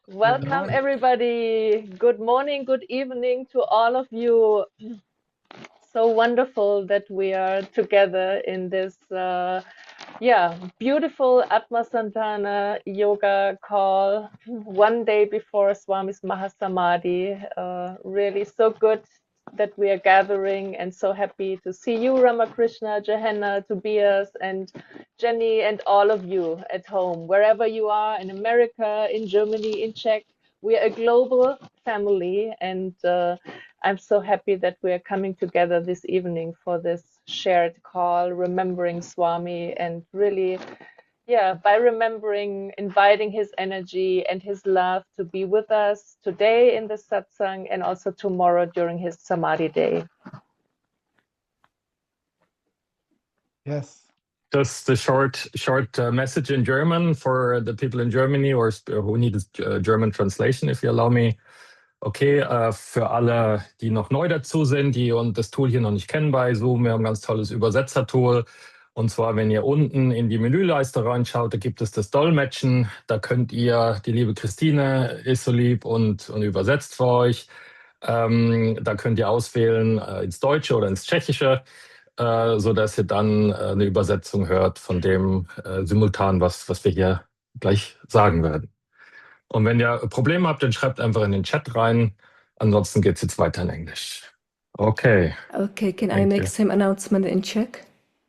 Welcome, everybody. Good morning, good evening to all of you. So wonderful that we are together in this, beautiful Atma Santana yoga call one day before Swami's Mahasamadhi. Really so good that we are gathering, and so happy to see you, Ramakrishna, Johanna, Tobias, and Jenny, and all of you at home, wherever you are, in America, in Germany, in Czech. We are a global family, and I'm so happy that we are coming together this evening for this shared call, remembering Swami, and really, by remembering, inviting his energy and his love to be with us today in the satsang and also tomorrow during his Samadhi day. Yes. Just a short message in German for the people in Germany or who need a German translation, if you allow me. Okay, für alle, die noch neu dazu sind, die und das Tool hier noch nicht kennen bei Zoom, wir haben ein ganz tolles Übersetzer-Tool. Und zwar, wenn ihr unten in die Menüleiste reinschaut, da gibt es das Dolmetschen. Da könnt ihr, die liebe Christine ist so lieb und übersetzt für euch. Da könnt ihr auswählen ins Deutsche oder ins Tschechische, sodass ihr dann eine Übersetzung hört von dem simultan, was wir hier gleich sagen werden. Und wenn ihr Probleme habt, dann schreibt einfach in den Chat rein. Ansonsten geht es jetzt weiter in Englisch. Okay. Okay, can I make some announcement in Czech?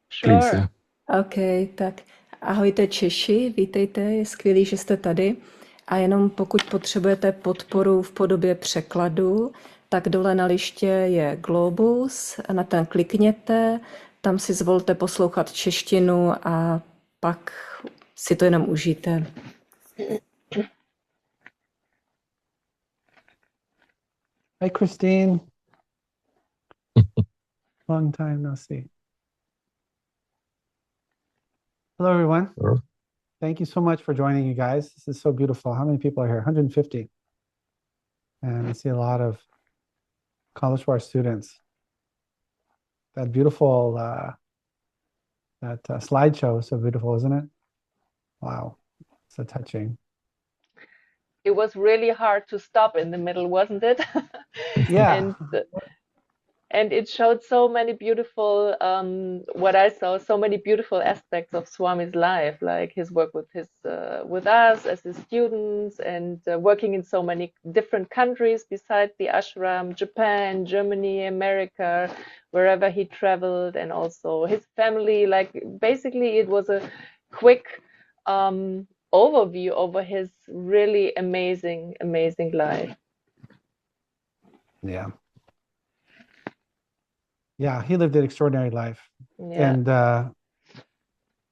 Sure. Please, yeah. Okay, tak ahojte Češi, vítejte, je skvělý, že jste tady. A jenom pokud potřebujete podporu v podobě překladu, tak dole na liště je globus, na ten klikněte, tam si zvolte poslouchat češtinu a pak si to jenom užijte. Hi, Christine. Long time no see. Hello, everyone. Hello. Thank you so much for joining, you guys. This is so beautiful. How many people are here? 150. And I see a lot of Kaleshwar students. That beautiful, slideshow is so beautiful, isn't it? Wow, so touching. It was really hard to stop in the middle, wasn't it? Yeah. And it showed so many beautiful, what I saw, so many beautiful aspects of Swami's life, like his work with us as his students, and working in so many different countries besides the ashram, Japan, Germany, America, wherever he traveled, and also his family. Like basically, it was a quick overview over his really amazing life. Yeah. Yeah, he lived an extraordinary life. Yeah. And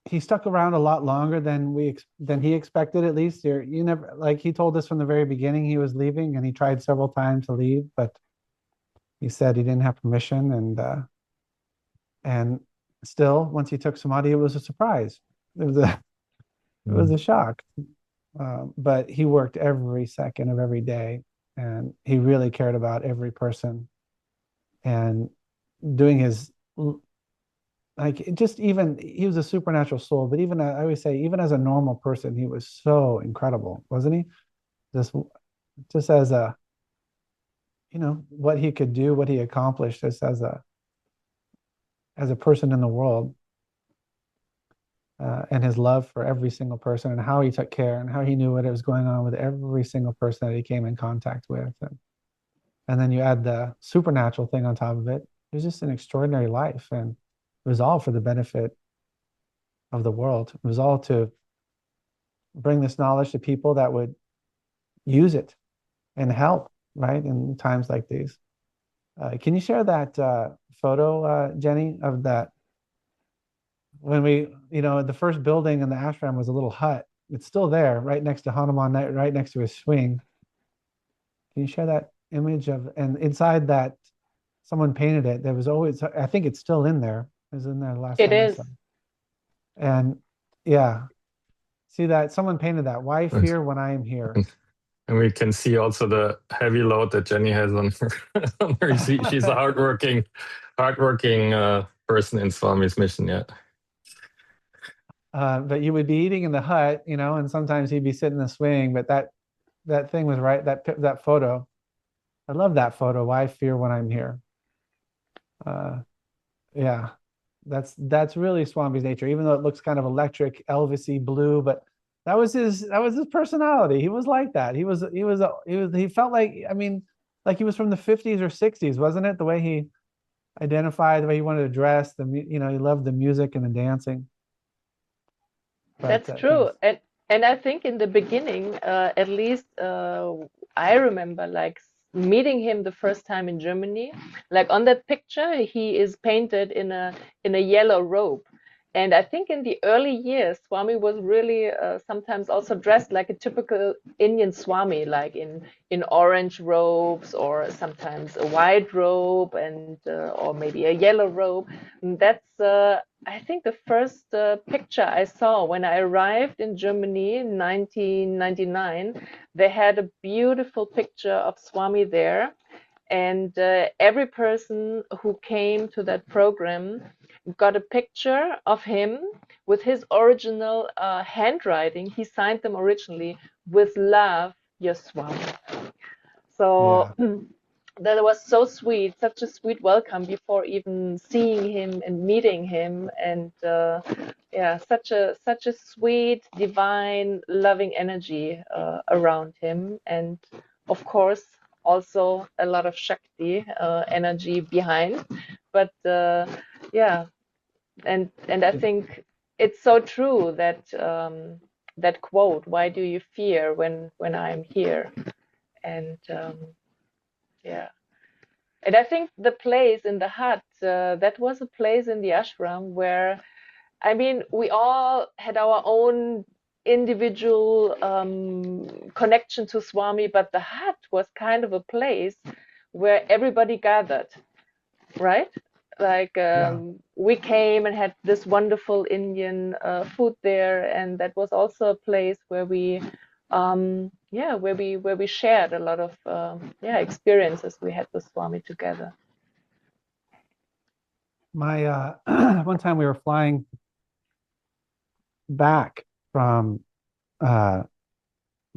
he stuck around a lot longer than he expected, at least. You never, like he told us from the very beginning he was leaving, and he tried several times to leave, but he said he didn't have permission, and still, once he took Samadhi, it was a surprise. It was a shock. But he worked every second of every day, and he really cared about every person, and doing his, like, just even, he was a supernatural soul, but even, I always say, even as a normal person, he was so incredible, wasn't he? Just as a, what he could do, what he accomplished, just as a person in the world, and his love for every single person, and how he took care, and how he knew what was going on with every single person that he came in contact with. And then you add the supernatural thing on top of it. It was just an extraordinary life, and it was all for the benefit of the world. It was all to bring this knowledge to people that would use it and help, right, in times like these. Can you share that photo, Jenny, of that? When we, the first building in the ashram was a little hut. It's still there, right next to Hanuman, right next to his swing. Can you share that image of, and inside that, someone painted it. There was always, I think it's still in there. It was in there last time. It is. And yeah, see that someone painted that. Why fear when I am here? And we can see also the heavy load that Jenny has on her. She's a hardworking person in Swami's mission. Yeah. But you would be eating in the hut, and sometimes he'd be sitting in the swing. But that that thing was right. That photo. I love that photo. Why fear when I'm here? Yeah, that's really Swami's nature. Even though it looks kind of electric, Elvisy blue, but that was his personality. He was like that. He felt like, I mean, like he was from the 50s or 60s, wasn't it? The way he identified, the way he wanted to dress, he loved the music and the dancing. But That's true. And I think in the beginning, at least I remember like meeting him the first time in Germany. Like on that picture, he is painted in a yellow robe. And I think in the early years, Swami was really sometimes also dressed like a typical Indian Swami, like in orange robes or sometimes a white robe and or maybe a yellow robe. And that's I think the first picture I saw when I arrived in Germany in 1999. They had a beautiful picture of Swami there, and every person who came to that program got a picture of him with his original handwriting. He signed them originally with love, your Swami. So that was so sweet, such a sweet welcome before even seeing him and meeting him, and yeah, such a sweet, divine, loving energy around him, and of course also a lot of Shakti energy behind. But yeah, and I think it's so true that that quote, "Why do you fear when I'm here?" And yeah. And I think the place in the hut, that was a place in the ashram where, I mean, we all had our own individual connection to Swami, but the hut was kind of a place where everybody gathered, right? Like we came and had this wonderful Indian food there, and that was also a place where we where we shared a lot of experiences we had with Swami together. My one time we were flying back from the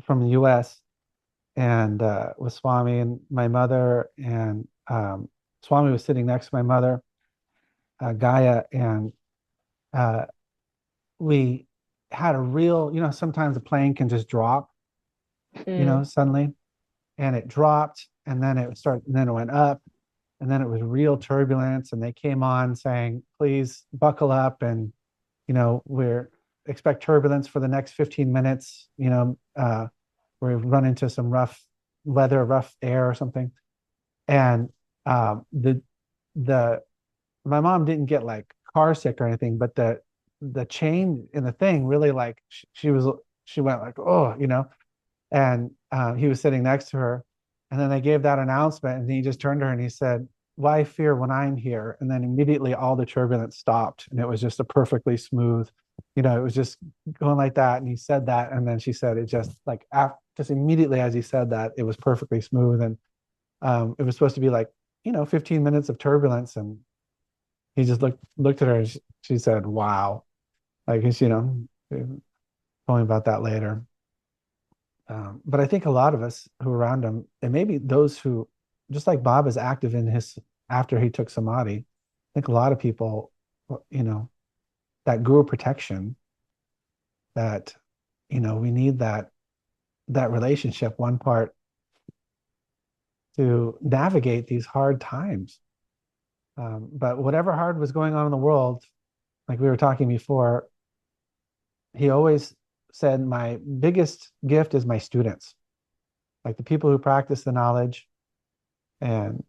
US and with Swami and my mother, and Swami was sitting next to my mother, Gaia, and we had a real, sometimes a plane can just drop, suddenly, and it dropped, and then it went up, and then it was real turbulence, and they came on saying, please buckle up, and we're expect turbulence for the next 15 minutes, we run into some rough weather, rough air or something. And the my mom didn't get like car sick or anything, but the chain in the thing really, like, she went like, oh, and he was sitting next to her, and then they gave that announcement, and he just turned to her and he said, why fear when I'm here? And then immediately all the turbulence stopped, and it was just a perfectly smooth, it was just going like that. And he said that, and then she said it just like just immediately as he said that, it was perfectly smooth. And it was supposed to be like 15 minutes of turbulence, and he just looked at her, and she said, wow. Like, told me about that later. But I think a lot of us who are around him, and maybe those who, just like Bob is active in his, after he took Samadhi, I think a lot of people, that guru protection, that, we need that relationship, one part, to navigate these hard times. But whatever hard was going on in the world, like we were talking before, he always said, my biggest gift is my students, like the people who practice the knowledge and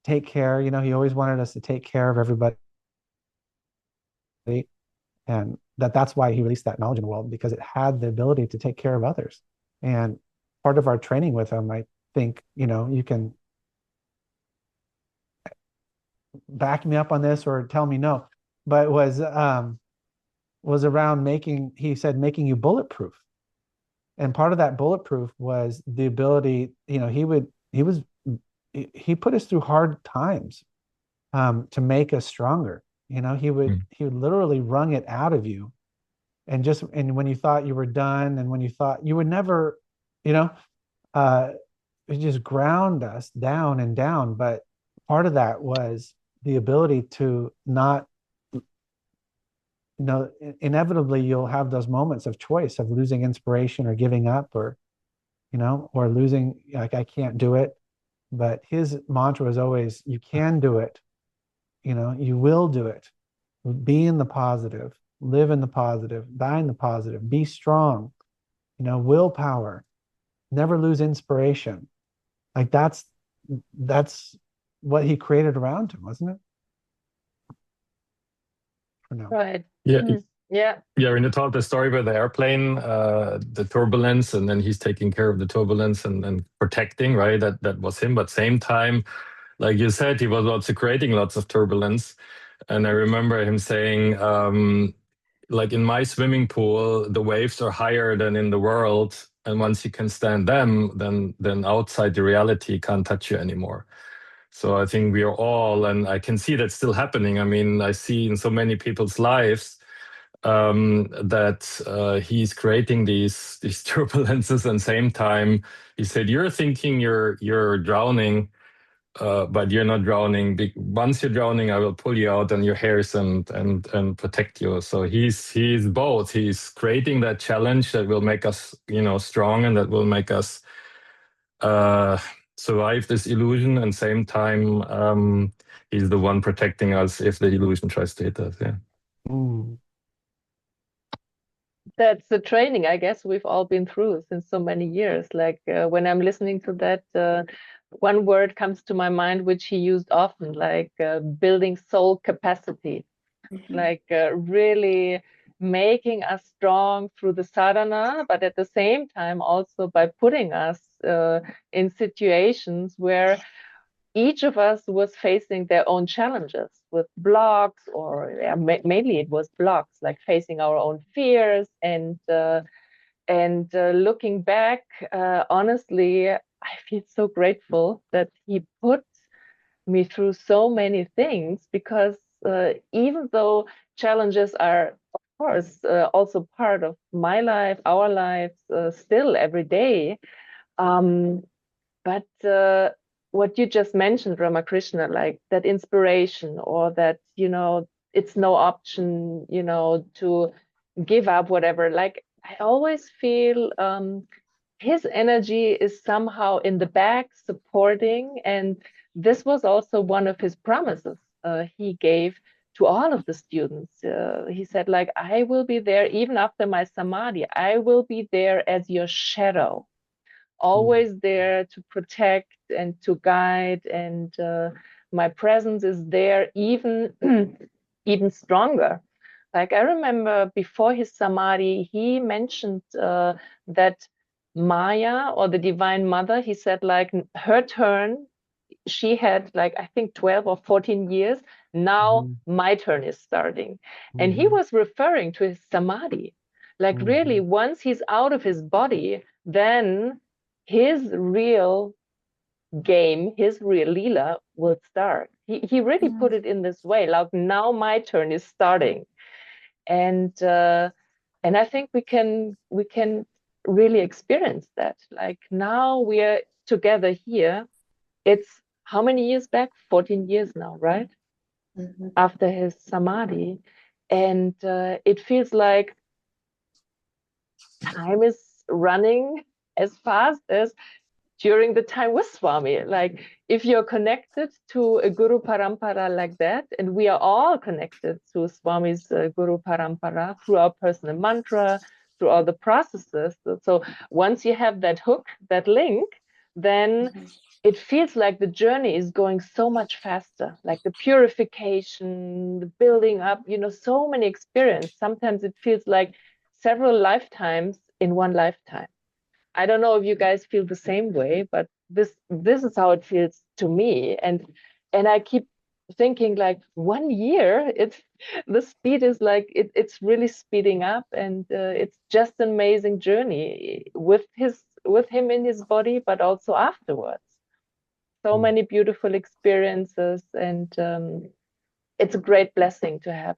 take care. He always wanted us to take care of everybody, and that's why he released that knowledge in the world, because it had the ability to take care of others. And part of our training with him, I think, you can back me up on this or tell me no, but was around he said making you bulletproof. And part of that bulletproof was the ability, he put us through hard times to make us stronger. He would literally wrung it out of you. And when you thought you were done, and when you thought you would never, it just ground us down and down. But part of that was the ability to not, inevitably you'll have those moments of choice of losing inspiration or giving up, or or losing, like, I can't do it. But his mantra was always, you can do it, you will do it. Be in the positive, live in the positive, die in the positive, be strong, willpower, never lose inspiration. Like that's what he created around him, wasn't it? Or no? Right. Yeah. Yeah. Yeah, when you told the story with the airplane, the turbulence, and then he's taking care of the turbulence and protecting, right? That was him. But same time, like you said, he was also creating lots of turbulence. And I remember him saying, like, in my swimming pool, the waves are higher than in the world. And once you can stand them, then outside the reality can't touch you anymore. So I think we are all, and I can see that still happening. I mean, I see in so many people's lives that he's creating these turbulences, and same time he said, you're thinking you're drowning, but you're not drowning. Once you're drowning, I will pull you out on your hairs and protect you. So he's both. He's creating that challenge that will make us strong, and that will make us survive this illusion, and same time he's the one protecting us if the illusion tries to hit us. Yeah. That's the training, I guess, we've all been through since so many years. Like when I'm listening to that, one word comes to my mind, which he used often, like building soul capacity, like really making us strong through the sadhana, but at the same time also by putting us in situations where each of us was facing their own challenges with blocks, or mainly it was blocks, like facing our own fears. And looking back, honestly, I feel so grateful that he put me through so many things, because even though challenges are, of course, also part of my life, our lives, still every day. But what you just mentioned, Ramakrishna, like that inspiration, or that, it's no option, to give up, whatever. Like, I always feel his energy is somehow in the back supporting. And this was also one of his promises he gave to all of the students. He said, like, I will be there even after my samadhi. I will be there as your shadow, always there to protect and to guide, and my presence is there even even stronger. Like, I remember before his samadhi, he mentioned that Maya, or the Divine Mother, he said, like, her turn, she had, like, I think 12 or 14 years. Now my turn is starting. And he was referring to his samadhi. Like, really, once he's out of his body, then his real game, his real lila will start. He really put it in this way, like, now my turn is starting. And I think we can really experience that. Like, now we are together here. It's how many years back? 14 years now, right? After his samadhi. And it feels like time is running as fast as during the time with Swami. Like, if you're connected to a Guru Parampara like that, and we are all connected to Swami's Guru Parampara through our personal mantra, through all the processes. So once you have that hook, that link, then it feels like the journey is going so much faster, like the purification, the building up, so many experiences. Sometimes it feels like several lifetimes in one lifetime. I don't know if you guys feel the same way, but this is how it feels to me. And I keep thinking, like, 1 year, the speed is like, it's really speeding up, and it's just an amazing journey with him in his body, but also afterwards. So many beautiful experiences, and it's a great blessing to have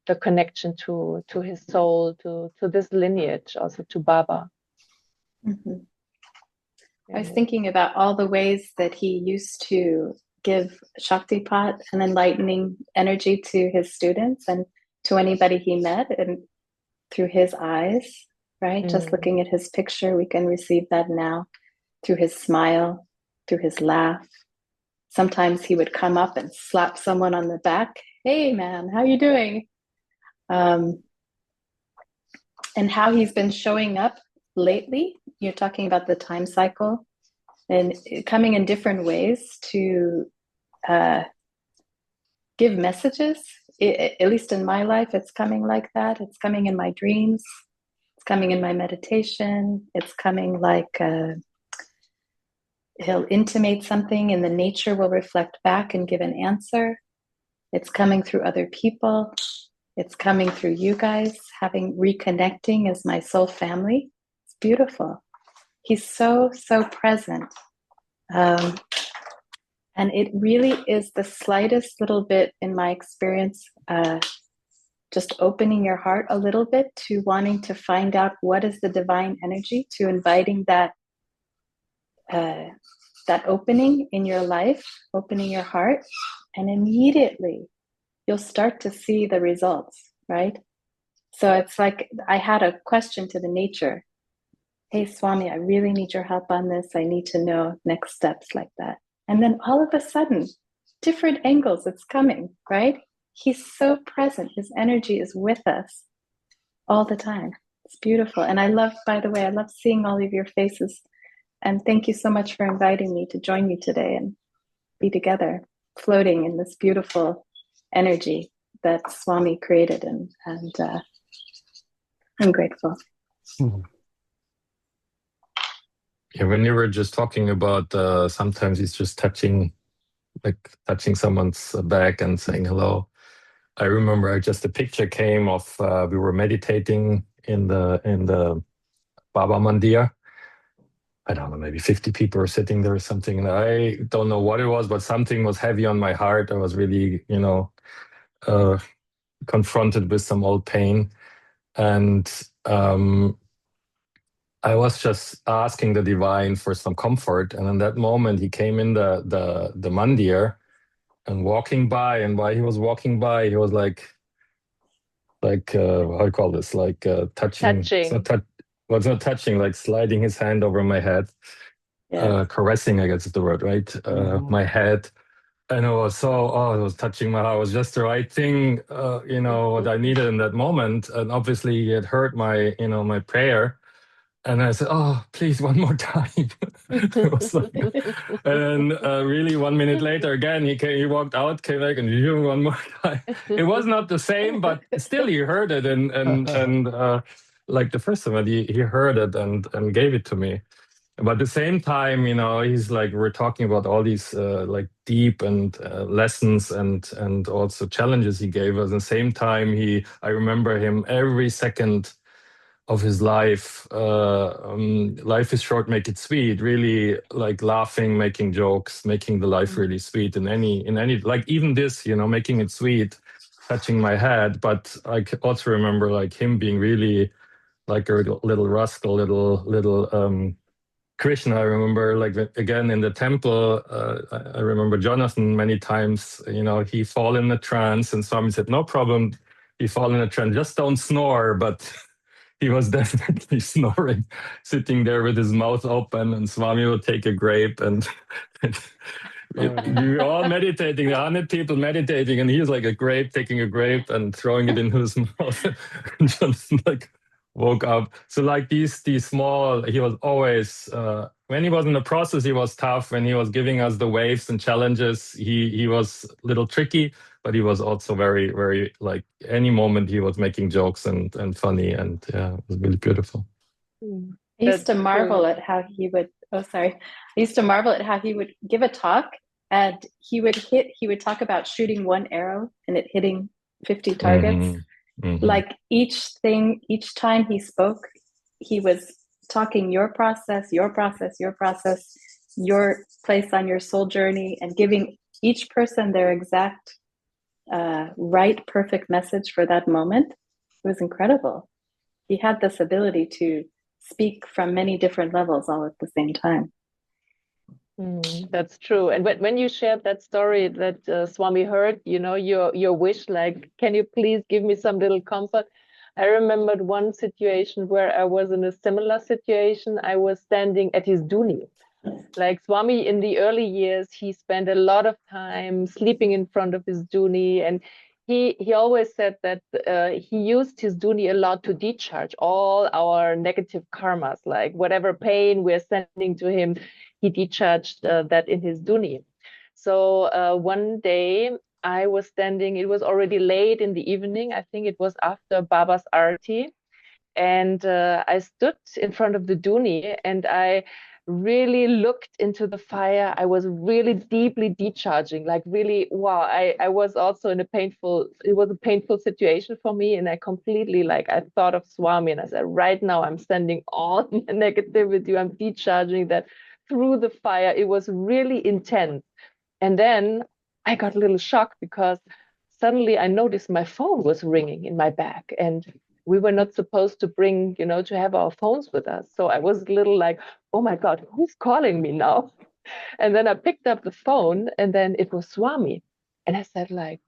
the connection to his soul, to this lineage, also to Baba. I was thinking about all the ways that he used to give Shaktipat and enlightening energy to his students and to anybody he met, and through his eyes, right? Just looking at his picture, we can receive that now, through his smile, through his laugh. Sometimes he would come up and slap someone on the back. Hey man, how you doing? And how he's been showing up lately. You're talking about the time cycle and coming in different ways to give messages. At least in my life, it's coming like that. It's coming in my dreams. It's coming in my meditation. It's coming like he'll intimate something and the nature will reflect back and give an answer. It's coming through other people. It's coming through you guys, reconnecting as my soul family. It's beautiful. He's so, so present. And it really is the slightest little bit in my experience, just opening your heart a little bit to wanting to find out what is the divine energy, to inviting that opening in your life, opening your heart, and immediately you'll start to see the results, right? So it's like I had a question to the nature. Hey, Swami, I really need your help on this. I need to know next steps like that. And then all of a sudden, different angles, it's coming, right? He's so present. His energy is with us all the time. It's beautiful. And I love, by the way, I love seeing all of your faces. And thank you so much for inviting me to join you today and be together, floating in this beautiful energy that Swami created. And I'm grateful. Yeah, when you were just talking about sometimes he's just touching someone's back and saying hello. I remember just a picture came of we were meditating in the Baba Mandir. I don't know, maybe 50 people were sitting there or something. And I don't know what it was, but something was heavy on my heart. I was really, confronted with some old pain. And I was just asking the divine for some comfort. And in that moment, he came in the mandir and walking by. And while he was walking by, he was like how do you call this? Like touching. It's not touching, like sliding his hand over my head. Yeah. Caressing, I guess is the word, right? My head. And it was it was touching my heart. It was just the right thing, what I needed in that moment. And obviously, he had heard my, my prayer. And I said, "Oh, please, one more time." It was like, and then really 1 minute later, again, he walked out, came back, and one more time. It was not the same, but still, he heard it, and like the first time, he heard it and gave it to me. But at the same time, he's like, we're talking about all these like deep and lessons and also challenges he gave us. At the same time, I remember him every second of his life. Life is short, make it sweet. Really, like laughing, making jokes, making the life really sweet. In any, like even this, making it sweet, touching my head. But I also remember like him being really like a little rascal, little. Krishna, I remember, like again in the temple, I remember Jonathan many times, he fall in a trance and Swami said, no problem, he fall in a trance, just don't snore. But he was definitely snoring, sitting there with his mouth open, and Swami would take a grape and we were all meditating, 100 people meditating, and he was like taking a grape and throwing it into his mouth. And Jonathan like woke up. So like these small, he was always, when he was in the process, he was tough. When he was giving us the waves and challenges, he was a little tricky, but he was also very, very, like any moment he was making jokes and funny. And yeah, it was really beautiful. I used to marvel at how he would, I used to marvel at how he would give a talk and he would talk about shooting one arrow and it hitting 50 targets. Like each time he spoke, he was talking your process, your place on your soul journey, and giving each person their exact right, perfect message for that moment. It was incredible. He had this ability to speak from many different levels all at the same time. That's true. And when you shared that story that Swami heard, you know, your wish, like, can you please give me some little comfort? I remembered one situation where I was in a similar situation. I was standing at his duni. Like Swami in the early years, he spent a lot of time sleeping in front of his duni, and he always said that he used his duni a lot to decharge all our negative karmas, like whatever pain we're sending to him, he decharged that in his duni. So one day I was standing, it was already late in the evening. I think it was after Baba's Arati. And I stood in front of the duni and I really looked into the fire. I was really deeply decharging, like really, wow. I was also in it was a painful situation for me. And I completely, like, I thought of Swami and I said, right now I'm sending all my negativity, I'm decharging that through the fire. It was really intense. And then I got a little shocked because suddenly I noticed my phone was ringing in my bag. And we were not supposed to bring, you know, to have our phones with us. So I was a little like, oh my God, who's calling me now? And then I picked up the phone and then it was Swami. And I said, like,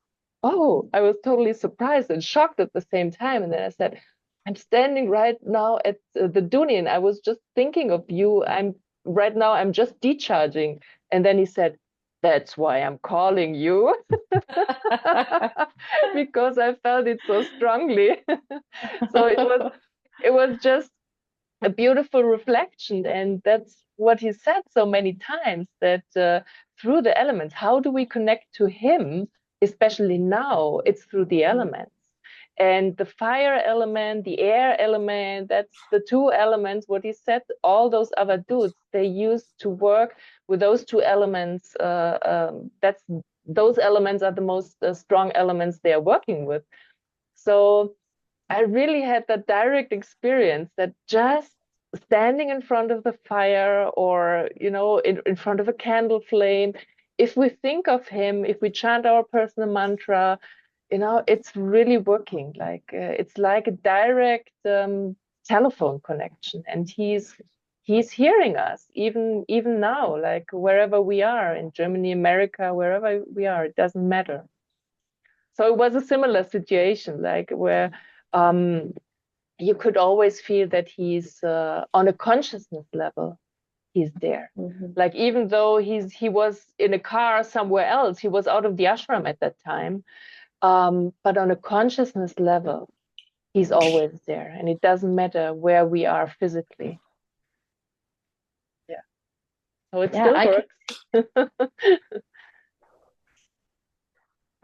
oh, I was totally surprised and shocked at the same time. And then I said, I'm standing right now at the Duni and I was just thinking of you. I'm just decharging. And then he said, that's why I'm calling you. Because I felt it so strongly. So it was just a beautiful reflection. And that's what he said so many times, that through the elements, how do we connect to him, especially now? It's through the elements. And the fire element, the air element, that's the two elements. What he said, all those other dudes, they used to work with those two elements. Those elements are the most strong elements they are working with. So I really had that direct experience that just standing in front of the fire or, you know, in front of a candle flame, if we think of him, if we chant our personal mantra, you know, it's really working. Like it's like a direct telephone connection, and he's hearing us even now, like wherever we are in Germany, America, wherever we are, it doesn't matter. So it was a similar situation, like where you could always feel that he's on a consciousness level, he's there. Like even though he was in a car somewhere else, he was out of the ashram at that time, but on a consciousness level, he's always there, and it doesn't matter where we are physically. Yeah, so it still works.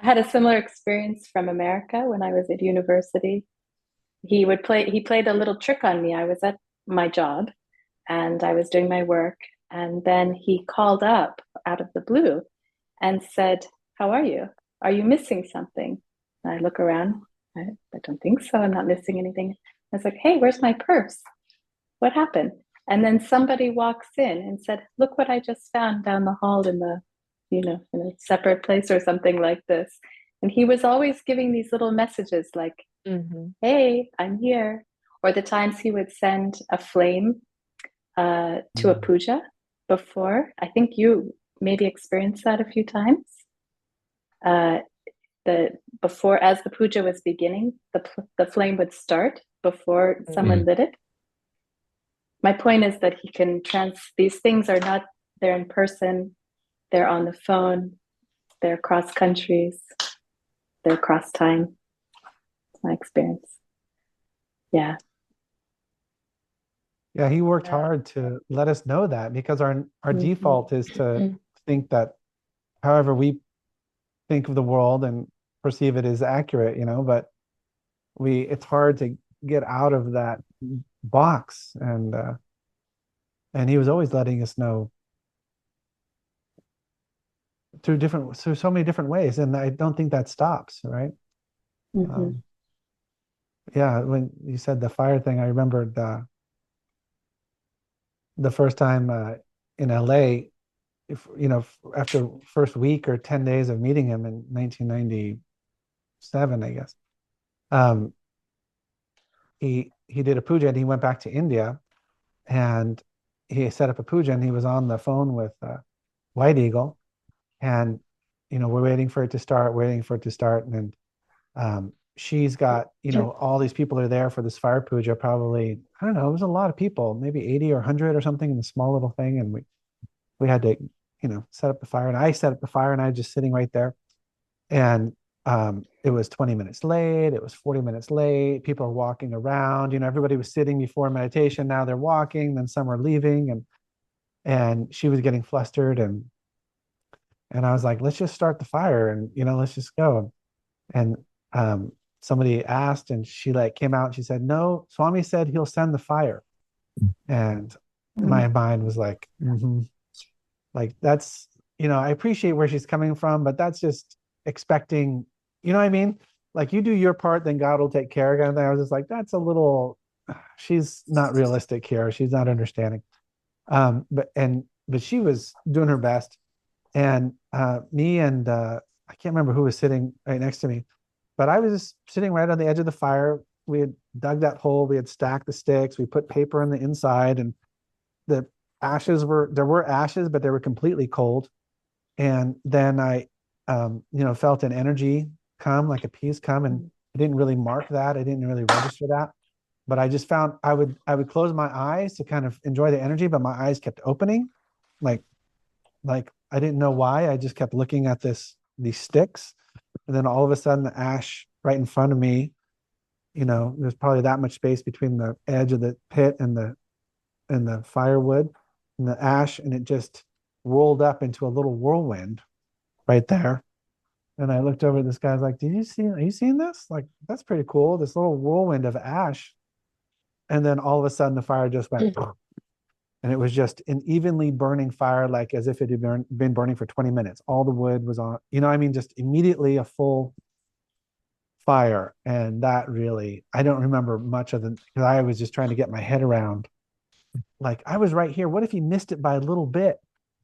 I had a similar experience from America when I was at university. He played a little trick on me. I was at my job and I was doing my work, and then he called up out of the blue and said, how are you? Are you missing something? And I look around. I don't think so. I'm not missing anything. I was like, hey, where's my purse? What happened? And then somebody walks in and said, look what I just found down the hall in in a separate place or something like this. And he was always giving these little messages like, hey, I'm here. Or the times he would send a flame to a puja before. I think you maybe experienced that a few times. Before, as the puja was beginning, the flame would start before someone lit it. My point is that he can these things are not, they're in person, they're on the phone, they're cross countries, they're cross time. It's my experience. Yeah. Yeah, he worked hard to let us know that, because our default is to think that however we think of the world and perceive it is accurate, you know, but it's hard to get out of that box, and he was always letting us know through so many different ways, and I don't think that stops, right? Yeah, when you said the fire thing, I remembered the first time in LA, after first week or 10 days of meeting him in 1997, I guess. He did a puja and he went back to India, and he set up a puja, and he was on the phone with white eagle, and we're waiting for it to start, and she's got, all these people are there for this fire puja, probably, I don't know, it was a lot of people, maybe 80 or 100 or something in the small little thing, and we had to, set up the fire, and I set up the fire, and I was just sitting right there, and it was 20 minutes late, it was 40 minutes late, people are walking around, everybody was sitting before meditation, now they're walking, then some are leaving, and she was getting flustered, and I was like, let's just start the fire, and let's just go. And somebody asked, and she came out and she said, no, Swami said he'll send the fire. And my mind was like, like, that's, I appreciate where she's coming from, but that's just expecting, what I mean? Like, you do your part, then God will take care of it. I was just like, that's a little, she's not realistic here. She's not understanding. But she was doing her best. And me and I can't remember who was sitting right next to me, but I was just sitting right on the edge of the fire. We had dug that hole, we had stacked the sticks, we put paper on the inside, and the there were ashes, but they were completely cold. And then I felt an energy come, like a peace come, and I didn't really mark that, I didn't really register that, but I just found I would close my eyes to kind of enjoy the energy, but my eyes kept opening, like I didn't know why. I just kept looking at these sticks, and then all of a sudden the ash right in front of me, there's probably that much space between the edge of the pit and the firewood and the ash, and it just rolled up into a little whirlwind right there. And I looked over at this guy, I was like, are you seeing this? Like, that's pretty cool. This little whirlwind of ash. And then all of a sudden the fire just went, and it was just an evenly burning fire, like as if it had been burning for 20 minutes. All the wood was on, just immediately a full fire. And that really, I don't remember much of because I was just trying to get my head around, like, I was right here. What if he missed it by a little bit?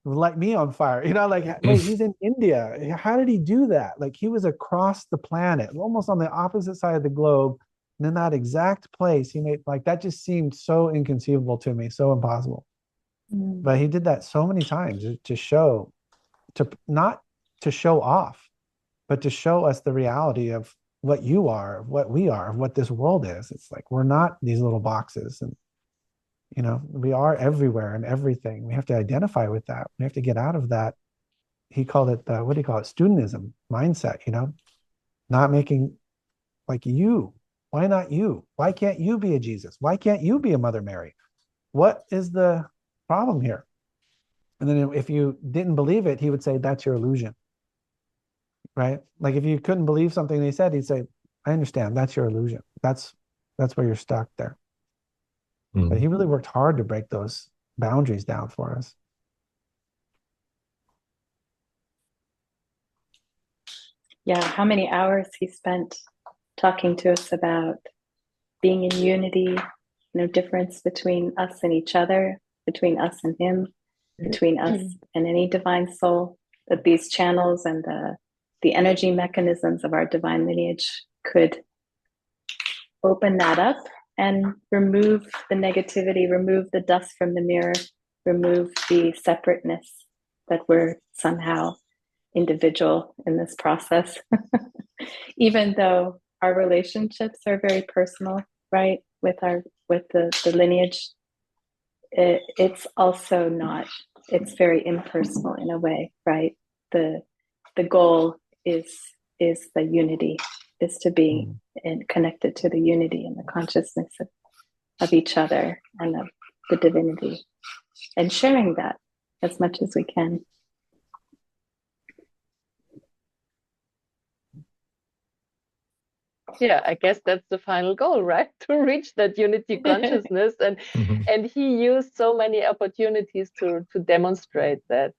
It would light me on fire. Wait, he's in India. How did he do that? Like, he was across the planet, almost on the opposite side of the globe. And in that exact place, he made, like, that just seemed so inconceivable to me, so impossible. But he did that so many times to show, not to show off, but to show us the reality of what you are, what we are, what this world is. It's like, we're not these little boxes, and we are everywhere and everything. We have to identify with that. We have to get out of that. He called it what do you call it? Studentism mindset. Not making, like, you. Why not you? Why can't you be a Jesus? Why can't you be a Mother Mary? What is the problem here? And then if you didn't believe it, he would say, that's your illusion. Right? Like, if you couldn't believe something they said, he'd say, I understand, that's your illusion. That's where you're stuck there. But he really worked hard to break those boundaries down for us. Yeah, how many hours he spent talking to us about being in unity, no difference between us and each other, between us and him, between us and any divine soul, that these channels and the energy mechanisms of our divine lineage could open that up and remove the negativity, remove the dust from the mirror, remove the separateness that we're somehow individual in this process. Even though our relationships are very personal, right? With the lineage, it's also not, it's very impersonal in a way, right? The goal is the unity, is to be connected to the unity and the consciousness of each other and of the divinity, and sharing that as much as we can. Yeah, I guess that's the final goal, right? To reach that unity consciousness, and he used so many opportunities to demonstrate that.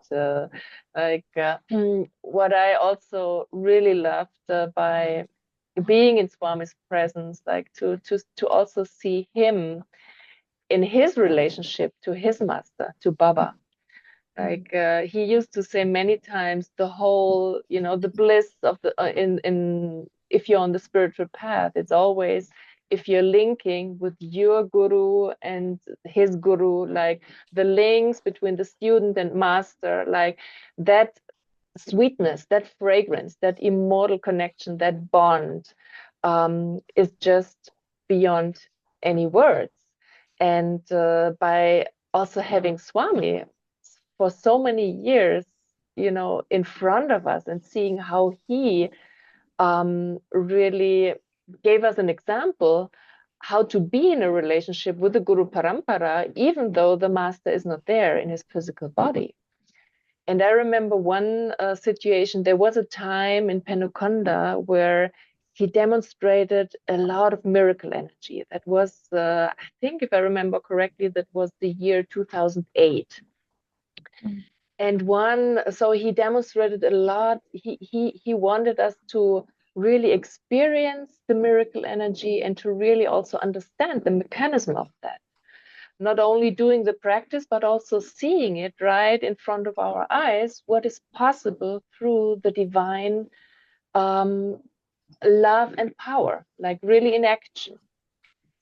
What I also really loved by being in Swami's presence, like to also see him in his relationship to his master, to Baba. Like he used to say many times, the whole, the bliss of the in if you're on the spiritual path, it's always if you're linking with your guru and his guru, like the links between the student and master, like that sweetness, that fragrance, that immortal connection, that bond is just beyond any words. And by also having Swami for so many years, you know, in front of us and seeing how he really gave us an example how to be in a relationship with the Guru Parampara, even though the master is not there in his physical body. And I remember one situation, there was a time in Penukonda where he demonstrated a lot of miracle energy. That was, I think, if I remember correctly, that was the year 2008. And so he demonstrated a lot. He wanted us to really experience the miracle energy and to really also understand the mechanism of that. Not only doing the practice, but also seeing it right in front of our eyes, what is possible through the divine love and power, like really in action.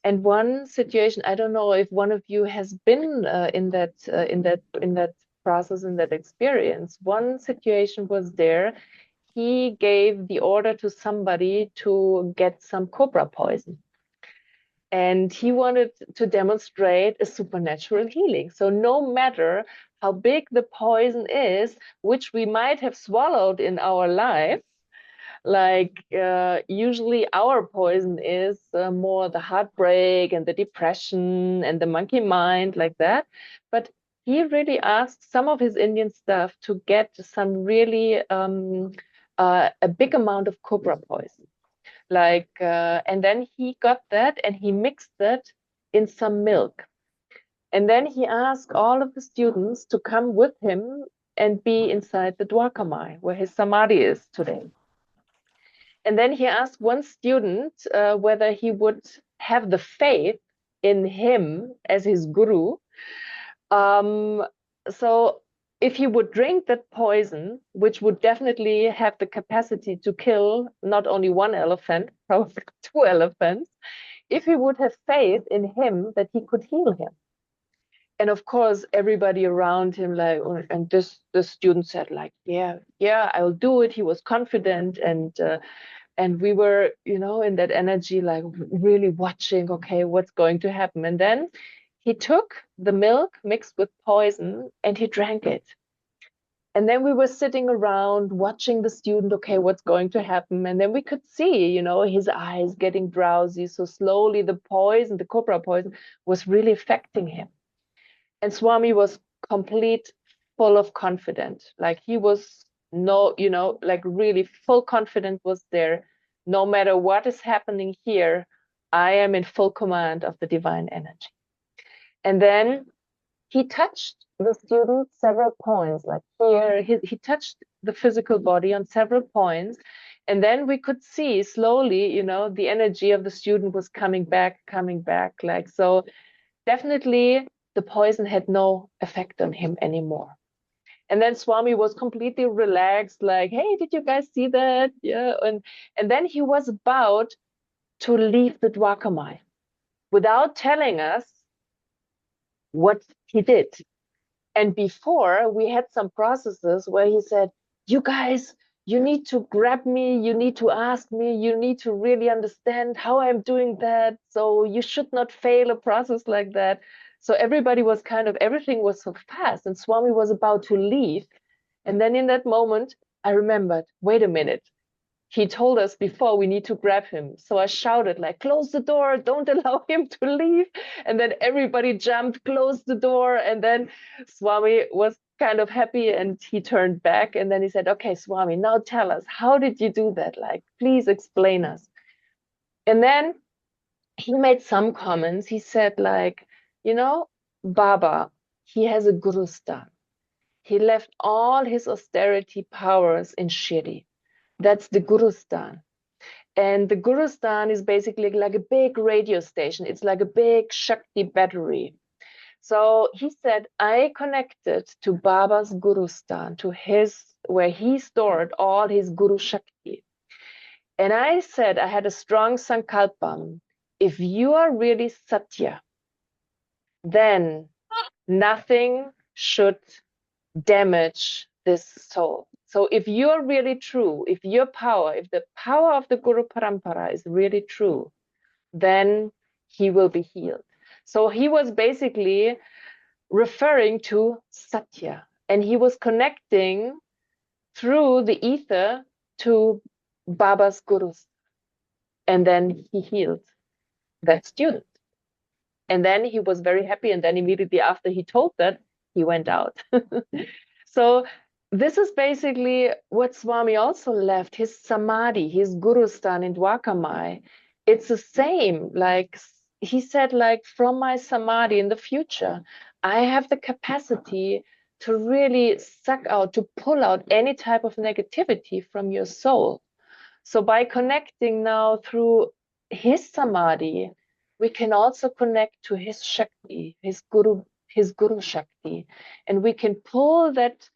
And one situation, I don't know if one of you has been in that process, in that experience. One situation was there. He gave the order to somebody to get some cobra poison. And he wanted to demonstrate a supernatural healing. So no matter how big the poison is, which we might have swallowed in our life, like usually our poison is more the heartbreak and the depression and the monkey mind, like that. But he really asked some of his Indian staff to get some really a big amount of cobra poison. Like, and then he got that and he mixed that in some milk. And then he asked all of the students to come with him and be inside the Dwarkamai, where his samadhi is today. And then he asked one student whether he would have the faith in him as his guru. So if he would drink that poison, which would definitely have the capacity to kill not only one elephant, probably 2 elephants, if he would have faith in him that he could heal him. And of course, everybody around him, like, and the student said, like, yeah, I'll do it. He was confident, and we were, you know, in that energy, like really watching, okay, what's going to happen. And then he took the milk mixed with poison and he drank it. And then we were sitting around watching the student, okay, what's going to happen? And then we could see, you know, his eyes getting drowsy. So slowly the poison, the cobra poison, was really affecting him. And Swami was complete, full of confidence. Like he was like really full confidence was there. No matter what is happening here, I am in full command of the divine energy. And then he touched the student several points, like here, he touched the physical body on several points. And then we could see slowly, you know, the energy of the student was coming back, like, so definitely the poison had no effect on him anymore. And then Swami was completely relaxed, like, hey, did you guys see that? Yeah. And then he was about to leave the Dwarkamai without telling us what he did. And before, we had some processes where he said, you guys, you need to grab me, you need to ask me, you need to really understand how I'm doing that. So you should not fail a process like that. So everybody was everything was so fast, and Swami was about to leave. And then in that moment, I remembered, wait a minute. He told us before we need to grab him. So I shouted, like, close the door, don't allow him to leave. And then everybody jumped, closed the door. And then Swami was kind of happy and he turned back. And then he said, okay, Swami, now tell us, how did you do that? Like, please explain us. And then he made some comments. He said, like, you know, Baba, he has a gurustan. He left all his austerity powers in Shiri. That's the Gurustan. And the Gurustan is basically like a big radio station. It's like a big Shakti battery. So he said, I connected to Baba's Gurustan, to where he stored all his Guru Shakti. And I said, I had a strong sankalpam if you are really Satya, then nothing should damage this soul. So if you're really true, if the power of the Guru Parampara is really true, then he will be healed. So he was basically referring to Satya, and he was connecting through the ether to Baba's gurus. And then he healed that student. And then he was very happy. And then immediately after he told that, he went out. So this is basically what Swami also left, his samadhi, his gurustan in Dwarkamai. It's the same. Like he said, like from my samadhi in the future, I have the capacity to really suck out, to pull out any type of negativity from your soul. So by connecting now through his samadhi, we can also connect to his Shakti, his Guru Shakti, and we can pull that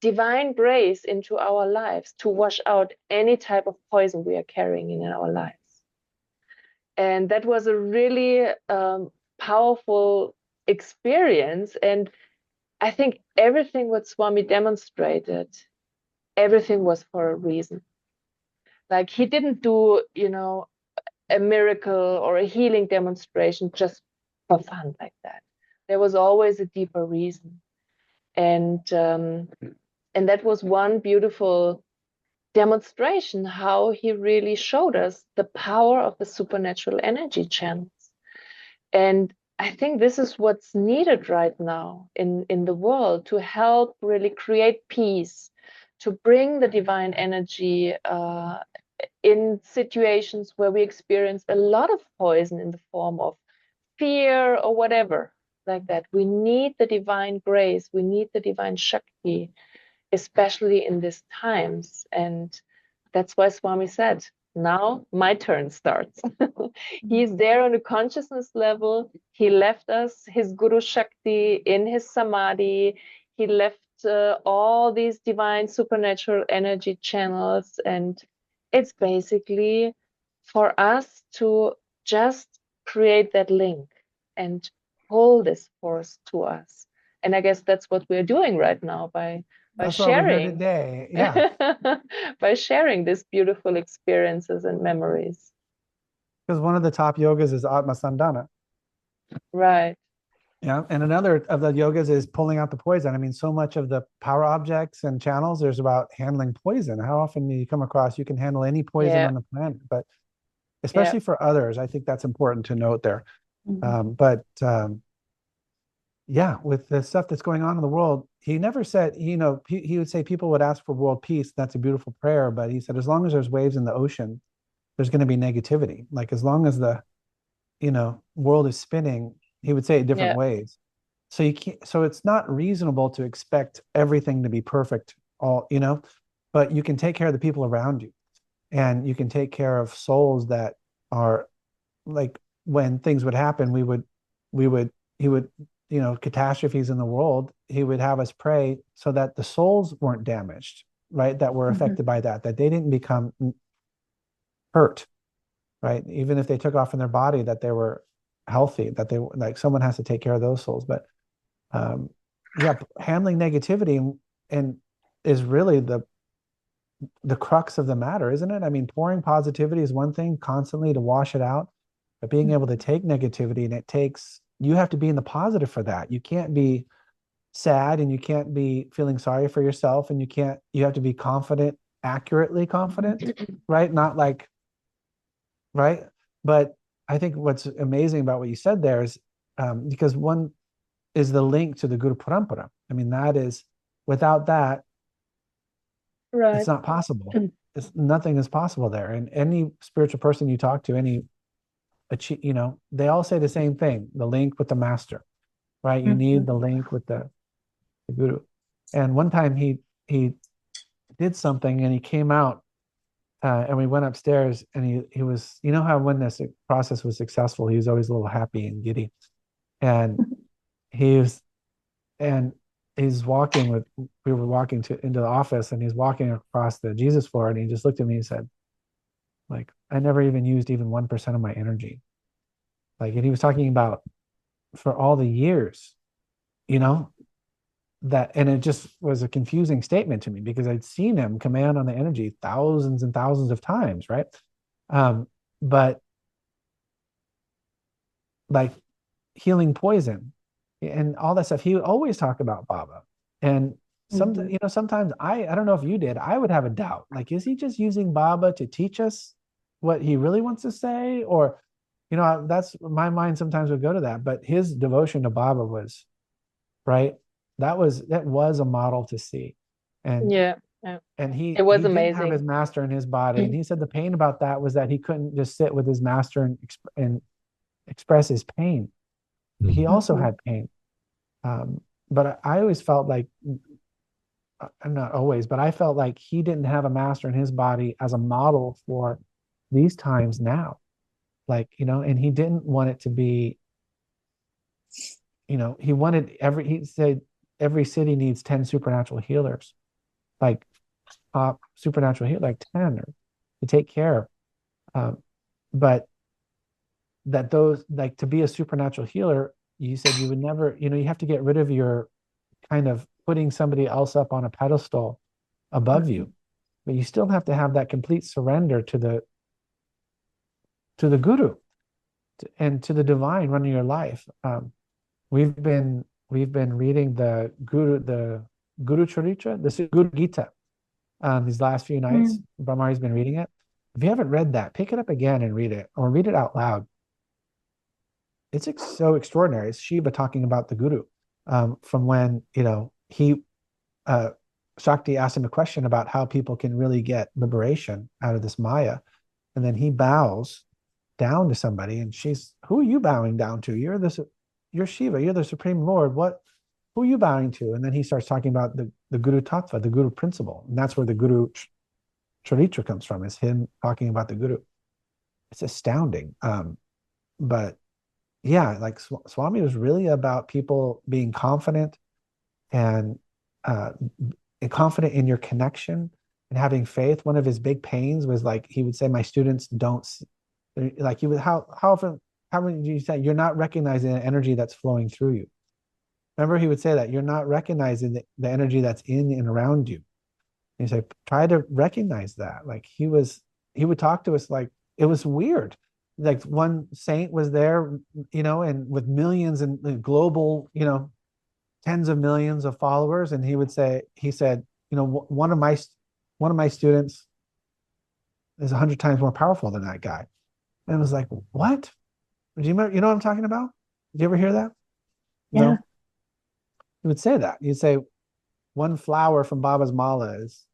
divine grace into our lives to wash out any type of poison we are carrying in our lives. And that was a really powerful experience. And I think everything what Swami demonstrated, everything was for a reason. Like he didn't do, a miracle or a healing demonstration just for fun like that. There was always a deeper reason. And that was one beautiful demonstration how he really showed us the power of the supernatural energy channels. And I think this is what's needed right now in the world to help really create peace, to bring the divine energy in situations where we experience a lot of poison in the form of fear or whatever like that. We need the divine grace, we need the divine Shakti, especially in these times. And that's why Swami said, now my turn starts. He's there on a consciousness level. He left us his Guru Shakti in his Samadhi. He left all these divine supernatural energy channels. And it's basically for us to just create that link and pull this force to us. And I guess that's what we're doing right now by That's why we're here sharing today. Yeah. by sharing these beautiful experiences and memories. Because one of the top yogas is Atma Sandhana. Right. Yeah. And another of the yogas is pulling out the poison. I mean, so much of the power objects and channels, there's about handling poison. How often do you come across you can handle any poison on the planet? But especially for others, I think that's important to note there. Yeah, with the stuff that's going on in the world, he never said, he would say people would ask for world peace. That's a beautiful prayer. But he said, as long as there's waves in the ocean, there's going to be negativity. Like as long as the, world is spinning, he would say it different ways. So you can't, so it's not reasonable to expect everything to be perfect, but you can take care of the people around you, and you can take care of souls that are like when things would happen, he would, catastrophes in the world, he would have us pray so that the souls weren't damaged, right? That were affected by that they didn't become hurt, right? Even if they took off in their body, that they were healthy, that they like someone has to take care of those souls. But handling negativity and is really the crux of the matter, isn't it? I mean, pouring positivity is one thing constantly to wash it out, but being able to take negativity, and you have to be in the positive for that. You can't be sad, and you can't be feeling sorry for yourself, and you have to be confident, accurately confident, right? Not like, right? But I think what's amazing about what you said there is because one is the link to the Guru Parampara. I mean, that is, without that, it's not possible. Nothing is possible there. And any spiritual person you talk to, they all say the same thing: the link with the master, right? You need the link with the guru. And one time he did something, and he came out, and we went upstairs, and he was, how when this process was successful, he was always a little happy and giddy, and he's walking we were walking into the office, and he's walking across the Jesus floor, and he just looked at me and said, like, I never even used even 1% of my energy. Like, and he was talking about for all the years, you know, that, and it just was a confusing statement to me because I'd seen him command on the energy thousands and thousands of times, right? But like healing poison and all that stuff, he would always talk about Baba. And sometimes, you know, sometimes I don't know if you did, I would have a doubt. Like, is he just using Baba to teach us what he really wants to say? Or, you know, that's my mind sometimes would go to that. But his devotion to Baba was, right, that was a model to see. And Yeah. and It was he didn't have his amazing. master in his body. And he said the pain about that was that he couldn't just sit with his master and express his pain. He also had pain. But I always felt like, not always, but I felt like he didn't have a master in his body as a model for these times now. Like, you know, and he didn't want it to be, you know, he said every city needs 10 supernatural healers, like supernatural healer, like 10 or to take care. But that those, like, to be a supernatural healer, you said you would never, you know, you have to get rid of your kind of putting somebody else up on a pedestal above you, but you still have to have that complete surrender to the guru and to the divine running your life. We've been reading the Guru Charitra, the Guru Gita, these last few nights. Brahmari's been reading it. If you haven't read that, pick it up again and read it, or read it out loud. It's so extraordinary. It's Shiva talking about the Guru, from when, you know, Shakti asked him a question about how people can really get liberation out of this Maya. And then he bows down to somebody and who are you bowing down to? You're Shiva, you're the Supreme Lord. Who are you bowing to? And then he starts talking about the Guru Tattva, the Guru principle. And that's where the Guru Charitra comes from, is him talking about the Guru. It's astounding. But yeah, like Swami was really about people being confident and confident in your connection and having faith. One of his big pains was, like, he would say, my students don't, like, how often do you say you're not recognizing the energy that's flowing through you? Remember, he would say that you're not recognizing the energy that's in and around you. And he said, try to recognize that. Like, he would talk to us like it was weird. Like, one saint was there, you know, and with millions and global, you know, tens of millions of followers, and he said, you know, one of my students is 100 times more powerful than that guy. And it was like, what? Do you remember, you know what I'm talking about? Did you ever hear that? Yeah. No? He would say that. He'd say one flower from Baba's mala is,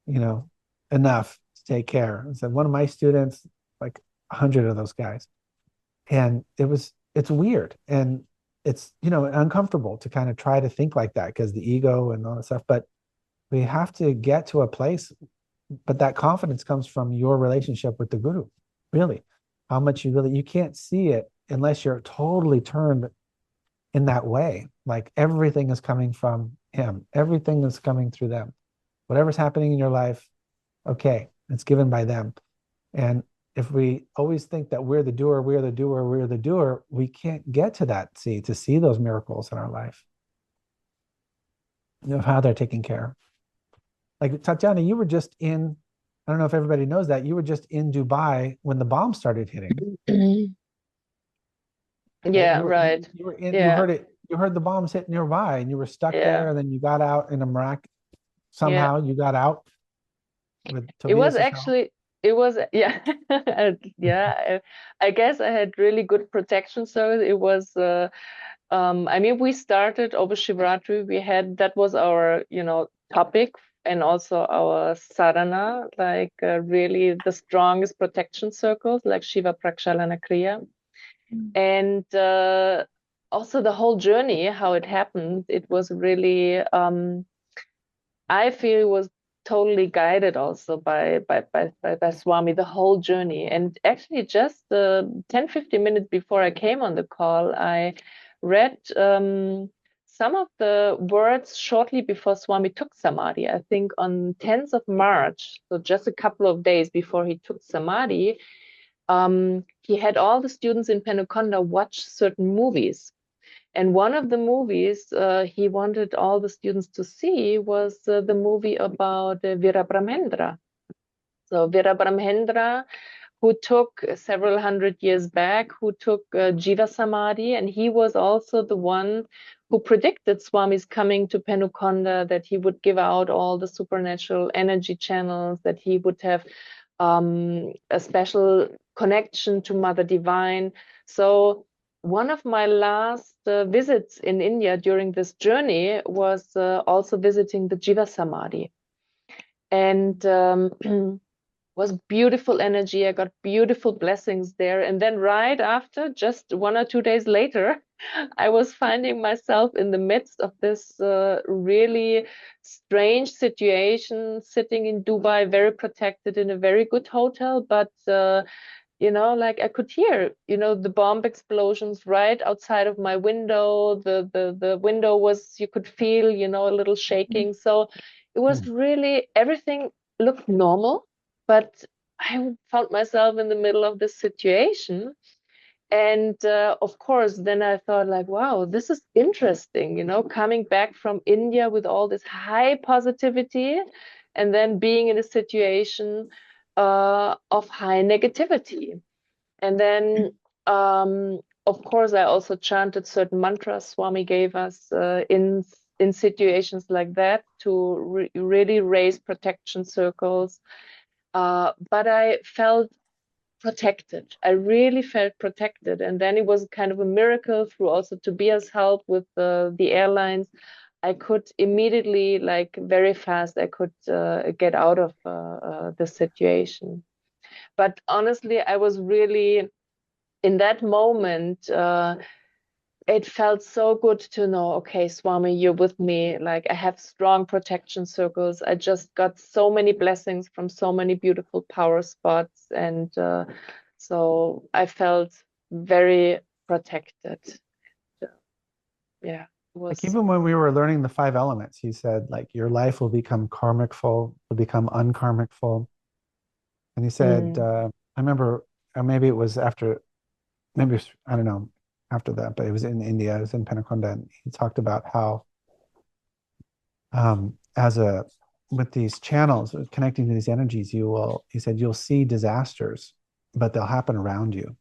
you know, enough to take care. And said one of my students, like 100 of those guys. And it's weird. And it's, you know, uncomfortable to kind of try to think like that because the ego and all that stuff. But we have to get to a place, but that confidence comes from your relationship with the Guru, really. How much you can't see it unless you're totally turned in that way. Like, everything is coming from him. Everything is coming through them. Whatever's happening in your life, okay, it's given by them. And if we always think that we're the doer, we can't get to that, to see those miracles in our life, you know, how they're taking care. Like, Tatyanna, you were just in, I don't know if everybody knows that, you were just in Dubai when the bombs started hitting. Yeah, right. You were in, Yeah. you heard the bombs hit nearby, and you were stuck Yeah. there, and then you got out in a miracle. Somehow you got out with It was Tobias's help. actually, yeah, yeah. I guess I had really good protection. So it was, I mean, we started over Shivratri. That was our, you know, topic, and also our sadhana, like really the strongest protection circles, like Shiva Prakshalana Kriya. And also the whole journey, how it happened, it was really, I feel it was totally guided also by Swami, the whole journey. And actually just 10-15 minutes before I came on the call, I read some of the words shortly before Swami took Samadhi. I think on 10th of March, so just a couple of days before he took Samadhi, he had all the students in Penukonda watch certain movies. And one of the movies he wanted all the students to see was the movie about Veerabrahmendra. So Veerabrahmendra, who took several hundred years back, who took Jiva Samadhi, and he was also the one who predicted Swami's coming to Penukonda, that he would give out all the supernatural energy channels, that he would have a special connection to Mother Divine. So one of my last visits in India during this journey was also visiting the Jiva Samadhi. And was beautiful energy. I got beautiful blessings there. And then right after, just 1 or 2 days later, I was finding myself in the midst of this really strange situation, sitting in Dubai, very protected in a very good hotel. But, like I could hear, the bomb explosions right outside of my window. The window was, you could feel, a little shaking. So it was really, everything looked normal. But I found myself in the middle of this situation. And of course, then I thought like, wow, this is interesting, coming back from India with all this high positivity and then being in a situation of high negativity. And then, of course, I also chanted certain mantras Swami gave us in situations like that to really raise protection circles. But I felt protected. I really felt protected. And then it was kind of a miracle through also Tobias' help with the airlines. I could immediately, like very fast, I could get out of the situation. But honestly, I was really, in that moment, it felt so good to know, okay, Swami, you're with me. Like I have strong protection circles. I just got so many blessings from so many beautiful power spots. And so I felt very protected. Yeah, it was. Like even when we were learning the 5 elements, he said like your life will become karmicful, will become unkarmicful. And he said, I remember, or maybe it was after, maybe it was, I don't know, after that, but it was in India, it was in Penukonda, and he talked about how with these channels connecting to these energies, he said you'll see disasters, but they'll happen around you.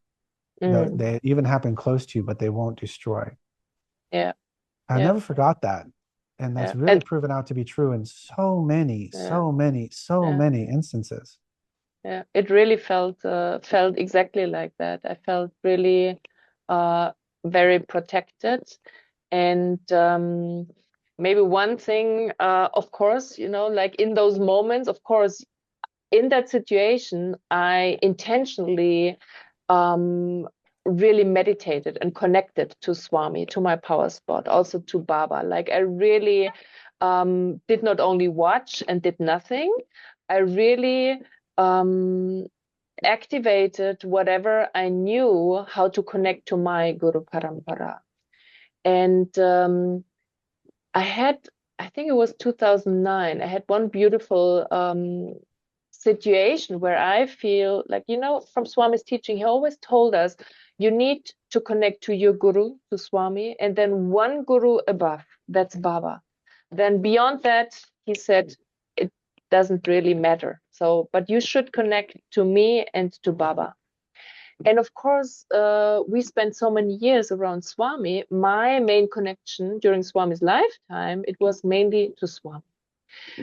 They even happen close to you, but they won't destroy. Yeah. I never forgot that. And that's really proven out to be true in so many instances. Yeah, it really felt exactly like that. I felt really very protected. And maybe one thing, of course, like in those moments, of course, in that situation, I intentionally really meditated and connected to Swami, to my power spot, also to Baba. Like I really did not only watch and did nothing. I really activated whatever I knew how to connect to my Guru Parampara. And I think it was 2009, I had one beautiful situation where I feel like, from Swami's teaching, he always told us, you need to connect to your Guru, to Swami, and then one Guru above, that's Baba. Then beyond that, he said, it doesn't really matter. So, but you should connect to me and to Baba. And of course, we spent so many years around Swami. My main connection during Swami's lifetime, it was mainly to Swami.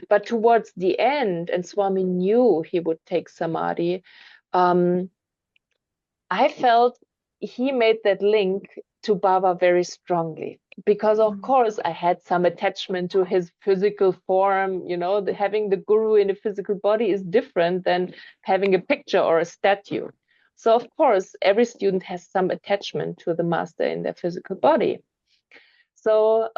But towards the end, and Swami knew he would take Samadhi, I felt he made that link to Baba very strongly. Because of course I had some attachment to his physical form, having the Guru in a physical body is different than having a picture or a statue. So of course, every student has some attachment to the master in their physical body. So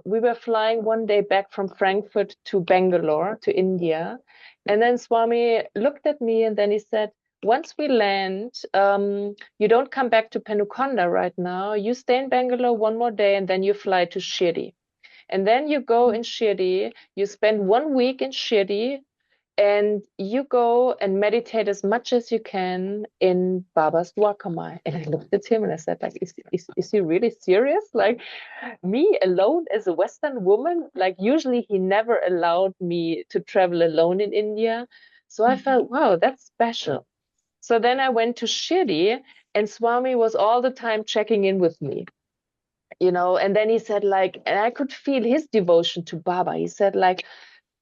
we were flying one day back from Frankfurt to Bangalore, to India. And then Swami looked at me and then he said, once we land, you don't come back to Penukonda right now. You stay in Bangalore one more day and then you fly to Shirdi. And then you go in Shirdi, you spend 1 week in Shirdi, and you go and meditate as much as you can in Baba's Dwarkamai. And I looked at him and I said, like, is he really serious? Like, me alone as a Western woman? Like, usually he never allowed me to travel alone in India. So I felt, wow, that's special. So then I went to Shirdi, and Swami was all the time checking in with me, and then he said, like, and I could feel his devotion to Baba. He said, like,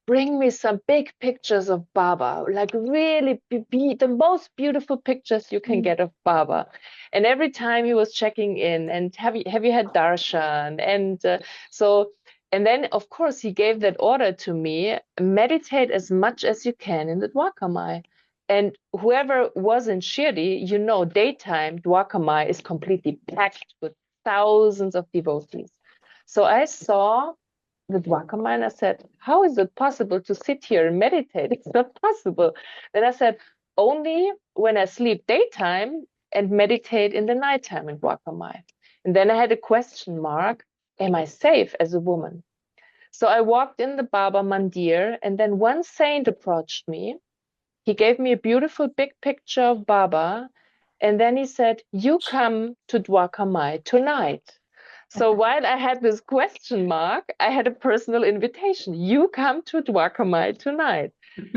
bring me some big pictures of Baba, like really be the most beautiful pictures you can get of Baba. And every time he was checking in, and have you had darshan? And then of course he gave that order to me: meditate as much as you can in the Dwarkamai. And whoever was in Shirdi, daytime Dwarkamai is completely packed with thousands of devotees. So I saw the Dwarkamai, and I said, how is it possible to sit here and meditate? It's not possible. Then I said, only when I sleep daytime and meditate in the nighttime in Dwarkamai. And then I had a question mark: am I safe as a woman? So I walked in the Baba Mandir, and then one saint approached me. He gave me a beautiful big picture of Baba, and then he said, you come to Dwarkamai tonight. So while I had this question mark, I had a personal invitation. You come to Dwarkamai tonight.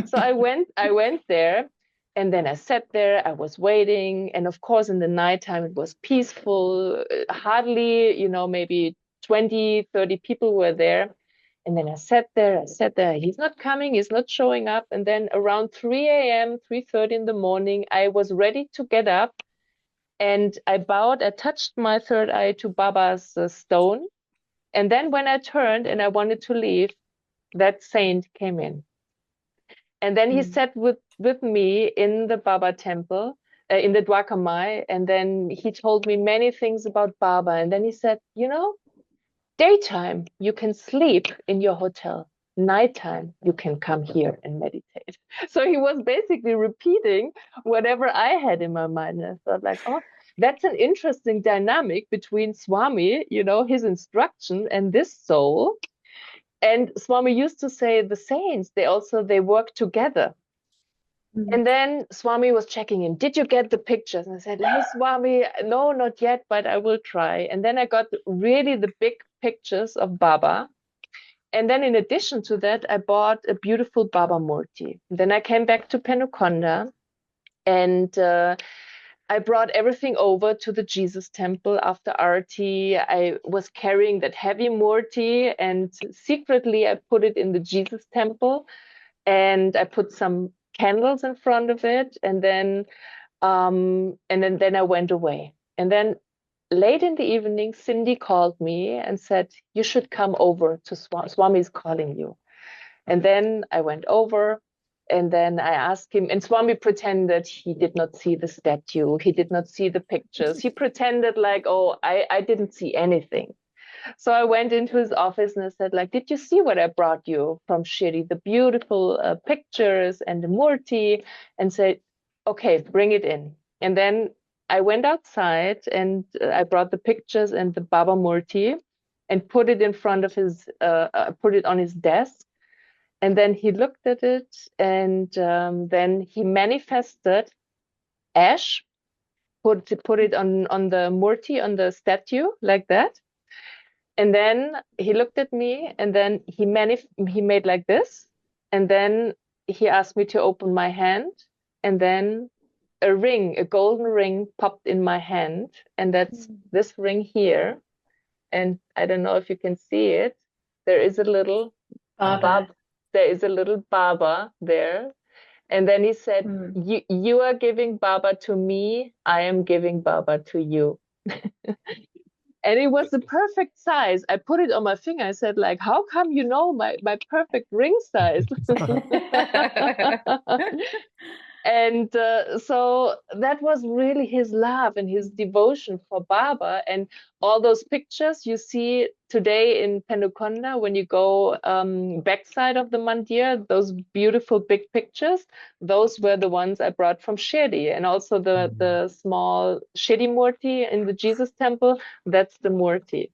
So I went there, and then I sat there, I was waiting. And of course, in the nighttime, it was peaceful. Hardly, maybe 20, 30 people were there. And then I sat there, he's not coming, he's not showing up. And then around 3 a.m., 3:30 in the morning, I was ready to get up. And I touched my third eye to Baba's stone. And then when I turned and I wanted to leave, that saint came in. And then he sat with me in the Baba temple, in the Dwarkamai. And then he told me many things about Baba. And then he said, daytime, you can sleep in your hotel. Nighttime, you can come here and meditate. So he was basically repeating whatever I had in my mind. And I thought, like, oh, that's an interesting dynamic between Swami, his instruction, and this soul. And Swami used to say the saints, they work together. And then Swami was checking in. Did you get the pictures? And I said, hey, Swami, no, not yet, but I will try. And then I got really the big pictures of Baba. And then in addition to that, I bought a beautiful Baba Murti. Then I came back to Penukonda, and I brought everything over to the Jesus temple after Arti. I was carrying that heavy Murti, and secretly I put it in the Jesus temple, and I put some candles in front of it, and then I went away. And then late in the evening, Cindy called me and said, you should come over to Swami is calling you. And then I went over, and then I asked him, and Swami pretended he did not see the statue. He did not see the pictures. He pretended like, oh, I didn't see anything. So I went into his office and I said, like, did you see what I brought you from Shirdi? The beautiful pictures and the Murti, and said, okay, bring it in. And then I went outside, and I brought the pictures and the Baba Murti and put it in front of put it on his desk. And then he looked at it, and then he manifested ash, put it on the Murti, on the statue, like that. And then he looked at me, and then he made like this. And then he asked me to open my hand, and then a golden ring popped in my hand. And that's this ring here. And I don't know if you can see it. There is a little Baba. There is a little Baba there. And then he said, you are giving Baba to me. I am giving Baba to you. And it was the perfect size. I put it on my finger. I said, like, how come you know my perfect ring size? And so that was really his love and his devotion for Baba. And all those pictures you see today in Penukonda, when you go backside of the mandir, those beautiful big pictures, those were the ones I brought from Shirdi. And also the small Shirdi Murti in the Jesus temple, that's the Murti.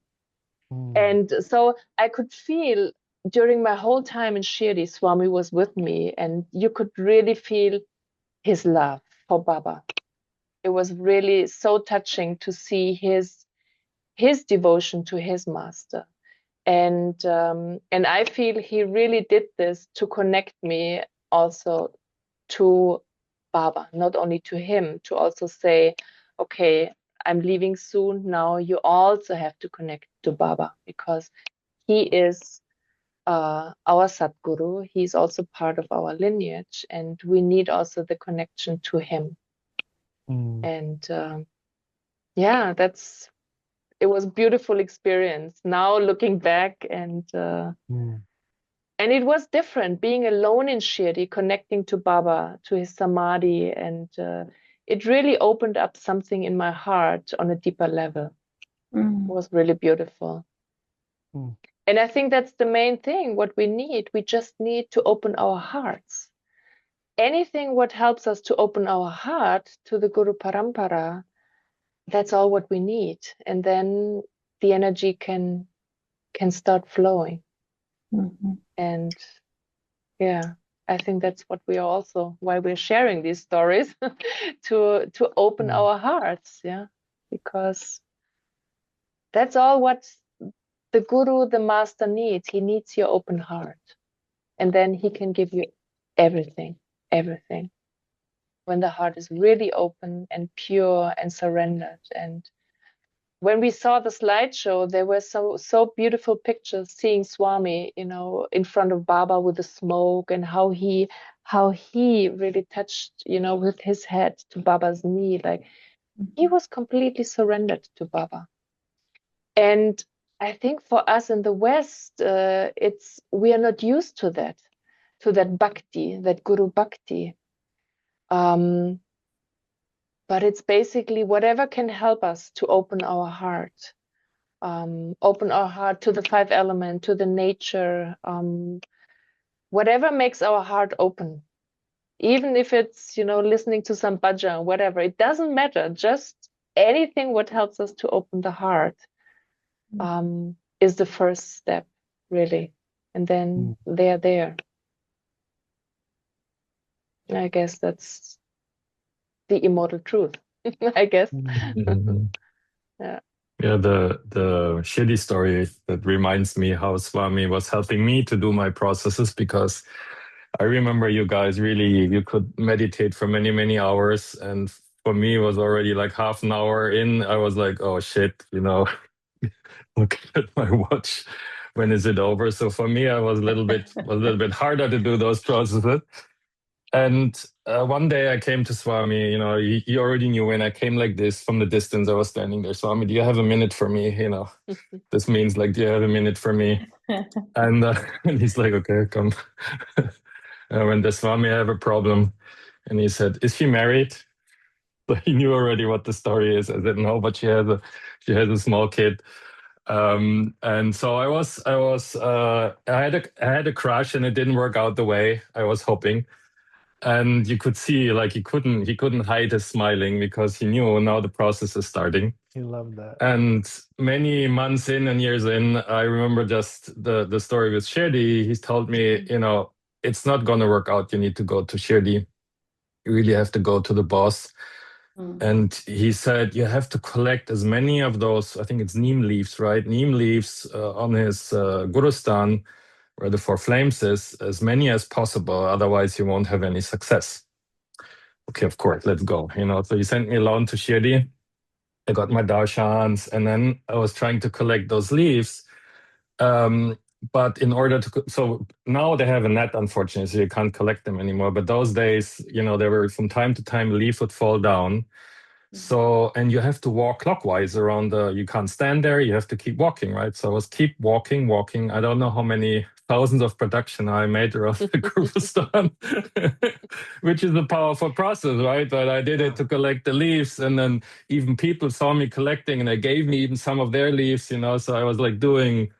And so I could feel during my whole time in Shirdi, Swami was with me, and you could really feel his love for Baba. It was really so touching to see his devotion to his master. And I feel he really did this to connect me also to Baba, not only to him, to also say, okay, I'm leaving soon. Now you also have to connect to Baba, because he is our Sadguru. He's also part of our lineage, and we need also the connection to him. And yeah, it was a beautiful experience now looking back, and it was different being alone in Shirdi, connecting to Baba, to his samadhi, and it really opened up something in my heart on a deeper level. It was really beautiful. And I think that's the main thing, what we need. We just need to open our hearts. Anything what helps us to open our heart to the Guru Parampara, that's all what we need. And then the energy can start flowing. And yeah, I think that's what we are also, why we're sharing these stories, to open our hearts. Yeah, because that's all what the Guru, the master, needs. He needs your open heart, and then he can give you everything. When the heart is really open and pure and surrendered. And when we saw the slideshow, there were so beautiful pictures seeing Swami, in front of Baba with the smoke, and how he really touched, with his head to Baba's knee, like he was completely surrendered to Baba. And I think for us in the West, we are not used to that bhakti, that Guru bhakti. But it's basically whatever can help us to open our heart to the 5 elements, to the nature, whatever makes our heart open, even if it's, listening to some bhajan, whatever, it doesn't matter. Just anything what helps us to open the heart is the first step, really. And then they're there. I guess that's the immortal truth, I guess. Yeah, the Shirdi story, that reminds me how Swami was helping me to do my processes, because I remember you guys you could meditate for many, many hours. And for me, it was already like half an hour in. I was like, oh shit, look at my watch. When is it over? So for me, I was a little bit harder to do those processes. And one day I came to Swami, he already knew when I came like this from the distance. I was standing there. Swami, do you have a minute for me? This means like, do you have a minute for me? And he's like, okay, come. When the Swami, I have a problem. And he said, is she married? So he knew already what the story is. I said, no, but she has a small kid. And so I had a crush, and it didn't work out the way I was hoping. And you could see, like, he couldn't hide his smiling, because he knew now the process is starting. He loved that. And many months in and years in, I remember just the story with Shirdi. He's told me, it's not going to work out. You need to go to Shirdi. You really have to go to the boss. And he said, you have to collect as many of those, I think it's neem leaves, right? Neem leaves on his Gurustan, where the 4 flames is, as many as possible. Otherwise, you won't have any success. Okay, of course, let's go. So he sent me alone to Shirdi. I got my darshans, and then I was trying to collect those leaves. But in order to, so now they have a net, unfortunately, so you can't collect them anymore. But those days, they were from time to time, a leaf would fall down. So, and you have to walk clockwise around you can't stand there, you have to keep walking, right? So I was keep walking. I don't know how many thousands of production I made around the Gurustan, which is a powerful process, right? But I did it to collect the leaves, and then even people saw me collecting, and they gave me even some of their leaves, so I was like doing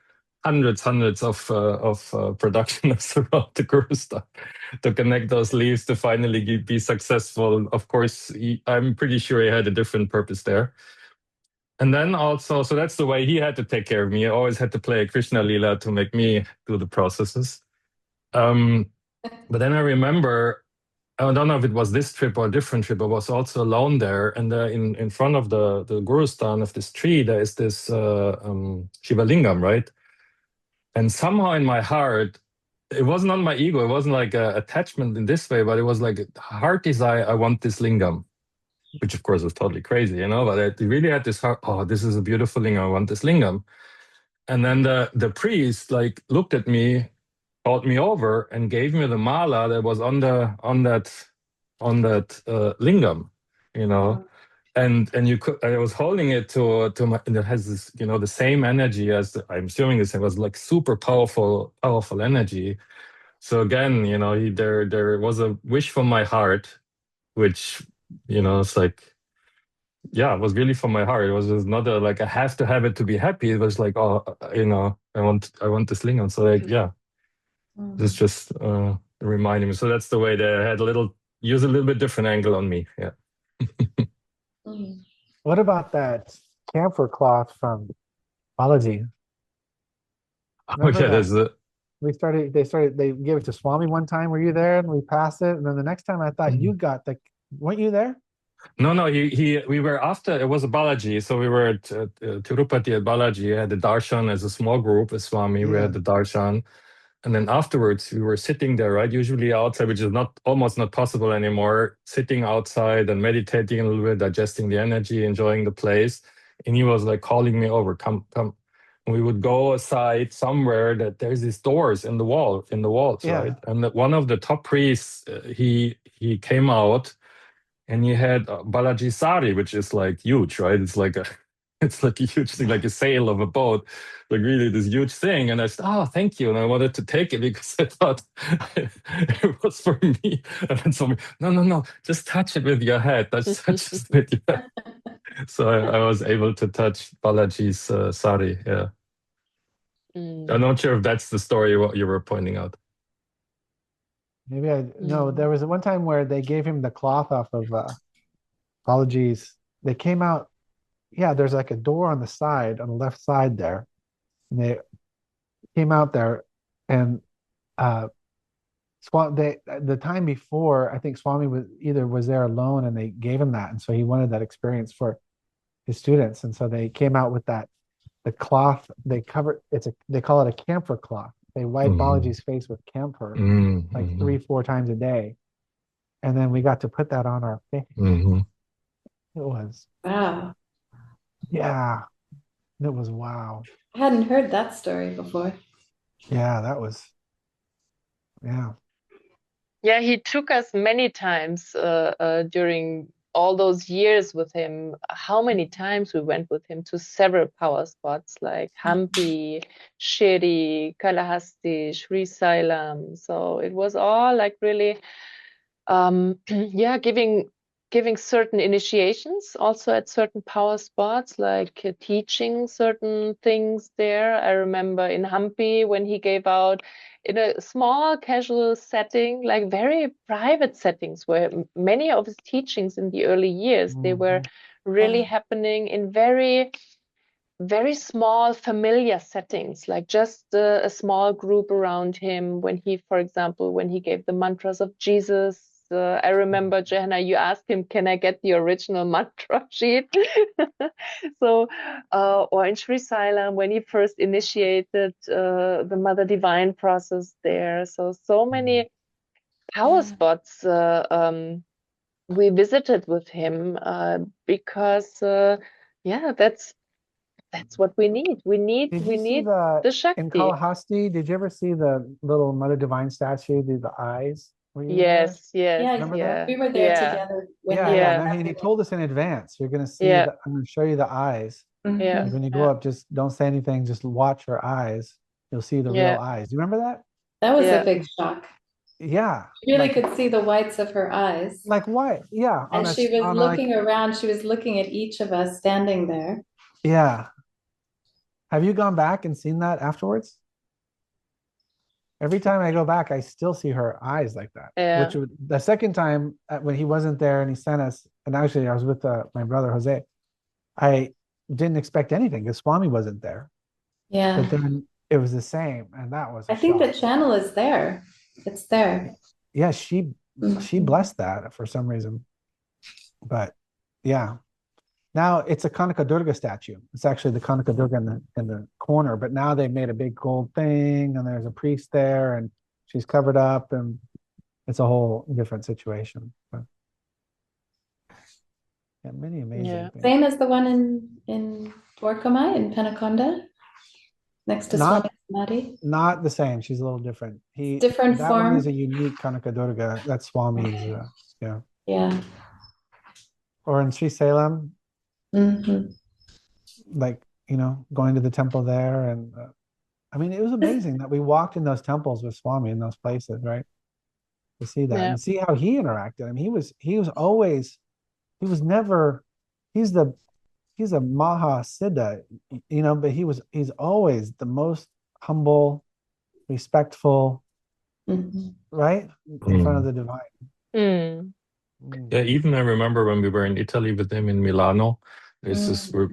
hundreds of production around the Gurustan to connect those leaves to finally be successful. Of course, I'm pretty sure he had a different purpose there. And then also, so that's the way he had to take care of me. I always had to play a Krishna Lila to make me do the processes. But then I remember, I don't know if it was this trip or a different trip, I was also alone there. And in front of the Gurustan of this tree, there is this Shiva Lingam, right? And somehow in my heart, it wasn't not my ego, it wasn't like an attachment in this way, but it was like a heart desire, I want this lingam, which of course was totally crazy, you know, but I really had this heart, oh, this is a beautiful lingam, I want this lingam. And then the priest like looked at me, called me over and gave me the mala that was on that lingam, you know. And you could, I was holding it to my, and it has this, you know, the same energy as I'm assuming this. It was like super powerful energy. So again, you know, there was a wish from my heart, which, you know, it's like, yeah, it was really from my heart. It was just not like I have to have it to be happy. It was like, oh, you know, I want this lingam. So like, yeah, it's just reminding me. So that's the way they had use a little bit different angle on me. Yeah. What about that camphor cloth from Balaji? Remember Yeah, that? They gave it to Swami one time. Were you there? And we passed it. And then the next time I thought you got weren't you there? No, we were after, it was a Balaji. So we were at Tirupati at Balaji, had the darshan as a small group with Swami. We had the darshan. And then afterwards, we were sitting there, right? Usually outside, which is almost not possible anymore, sitting outside and meditating a little bit, digesting the energy, enjoying the place. And he was like calling me over, come. And we would go aside somewhere that there's these doors in the walls, right? And one of the top priests, he came out and he had Balaji Sari, which is like huge, right? It's like a huge thing, like a sail of a boat, like really this huge thing. And I said, oh, thank you. And I wanted to take it because I thought it was for me. And then someone, no, just touch it with your head. Touch it with your head. So I was able to touch Balaji's sari. Yeah. I'm not sure if that's the story what you were pointing out. Maybe no, there was one time where they gave him the cloth off of Balaji's. They came out. Yeah, there's like a door on the side, on the left side there. And they came out there and the time before, I think Swami was there alone and they gave him that. And so he wanted that experience for his students. And so they came out with the cloth, they call it a camphor cloth. They wipe Balaji's face with camphor like 3-4 times a day. And then we got to put that on our face. It was wow. Yeah, it was wow. I hadn't heard that story before. Yeah, that was, yeah. Yeah, he took us many times during all those years with him. How many times we went with him to several power spots like Hampi, Shiri, Kalahasti, Sri Sailam. So it was all like really, yeah, giving certain initiations also at certain power spots, like teaching certain things there. I remember in Hampi when he gave out in a small casual setting, like very private settings where many of his teachings in the early years, they were really happening in very, very small familiar settings, like just a small group around him. When he, for example, when he gave the mantras of Jesus, I remember, Johanna, you asked him, can I get the original mantra sheet? So, or in Sri Sailam, when he first initiated the Mother Divine process there. So many power spots we visited with him because, yeah, that's what we need. We need the Shakti. In Kalahasti, did you ever see the little Mother Divine statue, the eyes? Yes, Yeah, we were there together. And he told us in advance, you're going to see, I'm going to show you the eyes. Yeah. Like when you go up, just don't say anything, just watch her eyes. You'll see the real eyes. Do you remember that? That was a big shock. Yeah. You really could see the whites of her eyes. Like what? Yeah. And she was looking around. She was looking at each of us standing there. Yeah. Have you gone back and seen that afterwards? Every time I go back, I still see her eyes like that. Yeah. Which the second time when he wasn't there and he sent us, and actually I was with my brother Jose, didn't expect anything because Swami wasn't there. Yeah. But then it was the same, and that was a I think shock. the channel is there. It's there. Yeah, she Mhm. blessed that for some reason. But yeah. Now it's a Kanaka Durga statue. It's actually the Kanaka Durga in the corner, but now they've made a big gold thing, and there's a priest there, and she's covered up, and it's a whole different situation. But yeah, many amazing things. Same as the one in Dwarkamai in Penaconda, next to Not Swami Samadhi. not the same. She's a little different. Different That form. one is a unique Kanaka Durga. That's Swami's. Yeah. Yeah. Or in Sri Salem, Mm-hmm. like going to the temple there, and I mean, it was amazing that we walked in those temples with Swami in those places, right? To see that and see how he interacted. I mean, he was never, he's a Maha Siddha, but he's always the most humble, respectful, right? In front of the divine. Yeah, even I remember when we were in Italy with him in Milano, we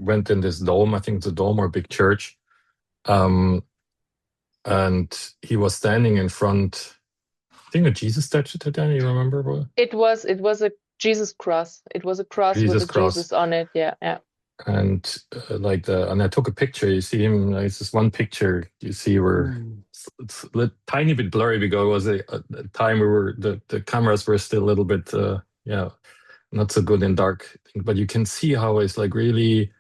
went in this dome, I think it's a dome or big church. And he was standing in front, I think a Jesus statue, Tatyanna, you remember? It was a Jesus cross. It was a cross with a Jesus on it. Yeah. And and I took a picture. You see him. It's just one picture. You see where it's a tiny bit blurry because it was a time where the cameras were still a little bit not so good in dark. But you can see how it's like really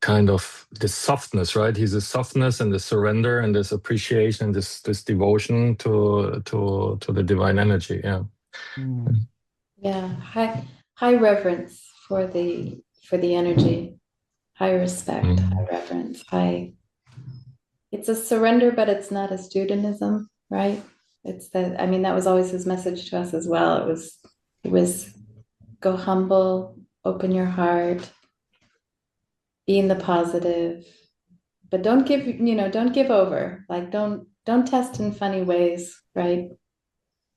kind of this softness, right? He's a softness and the surrender and this appreciation, this devotion to the divine energy. Yeah. Yeah. High reverence for the energy, high respect, high reverence, it's a surrender, but it's not a studentism, right? It's that, I mean, that was always his message to us as well. It was go humble, open your heart, be in the positive, but don't give over. Like don't test in funny ways, right?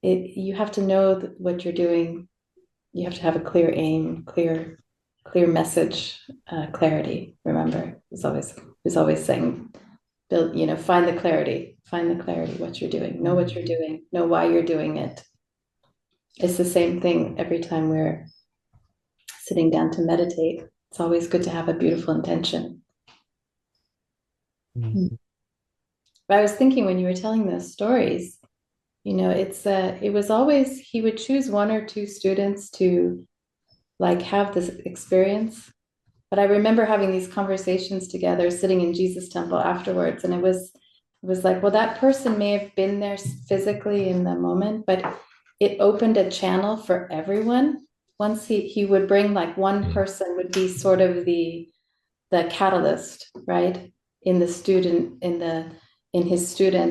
You have to know what you're doing. You have to have a clear aim, clear message, clarity. Remember, he's always saying, build, find the clarity, what you're doing, know what you're doing, know why you're doing it. It's the same thing every time we're sitting down to meditate. It's always good to have a beautiful intention. But I was thinking when you were telling those stories, it was always, he would choose one or two students to like have this experience. But I remember having these conversations together, sitting in Jesus Temple afterwards, and it was like, well, that person may have been there physically in the moment, but it opened a channel for everyone. Once he would bring like one person would be sort of the catalyst, right? In his students,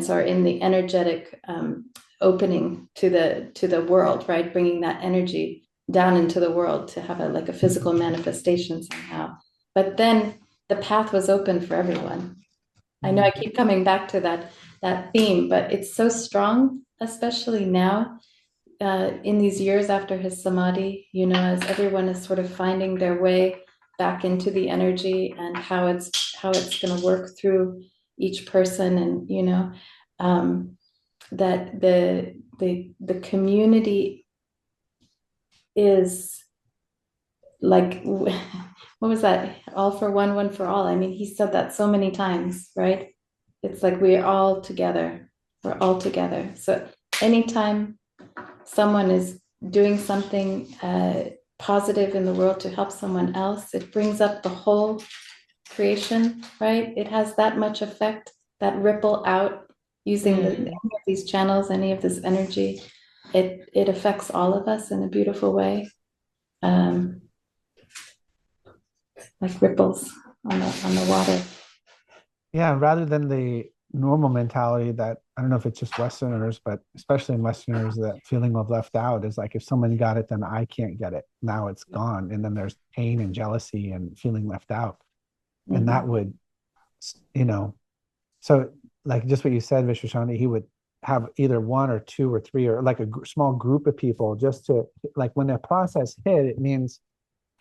or in the energetic opening to the world, right? Bringing that energy down into the world to have a physical manifestation somehow. But then the path was open for everyone. I know I keep coming back to that theme, but it's so strong, especially now in these years after his samadhi, as everyone is sort of finding their way back into the energy and how it's going to work through each person, and that the community is like, what was that? All for one for all. I mean, he said that so many times, right? It's like we're all together. We're all together. So anytime someone is doing something positive in the world to help someone else, it brings up the whole creation, right? It has that much effect, that ripple out using any of these channels, any of this energy. It affects all of us in a beautiful way. Like ripples on the water. Yeah, rather than the normal mentality that, I don't know if it's just Westerners, but especially in Westerners, that feeling of left out is like, if someone got it, then I can't get it. Now it's gone. And then there's pain and jealousy and feeling left out. And that would, so like just what you said, Vishwashani, he would have either one or two or three, or like a small group of people, just to, like, when the process hit, it means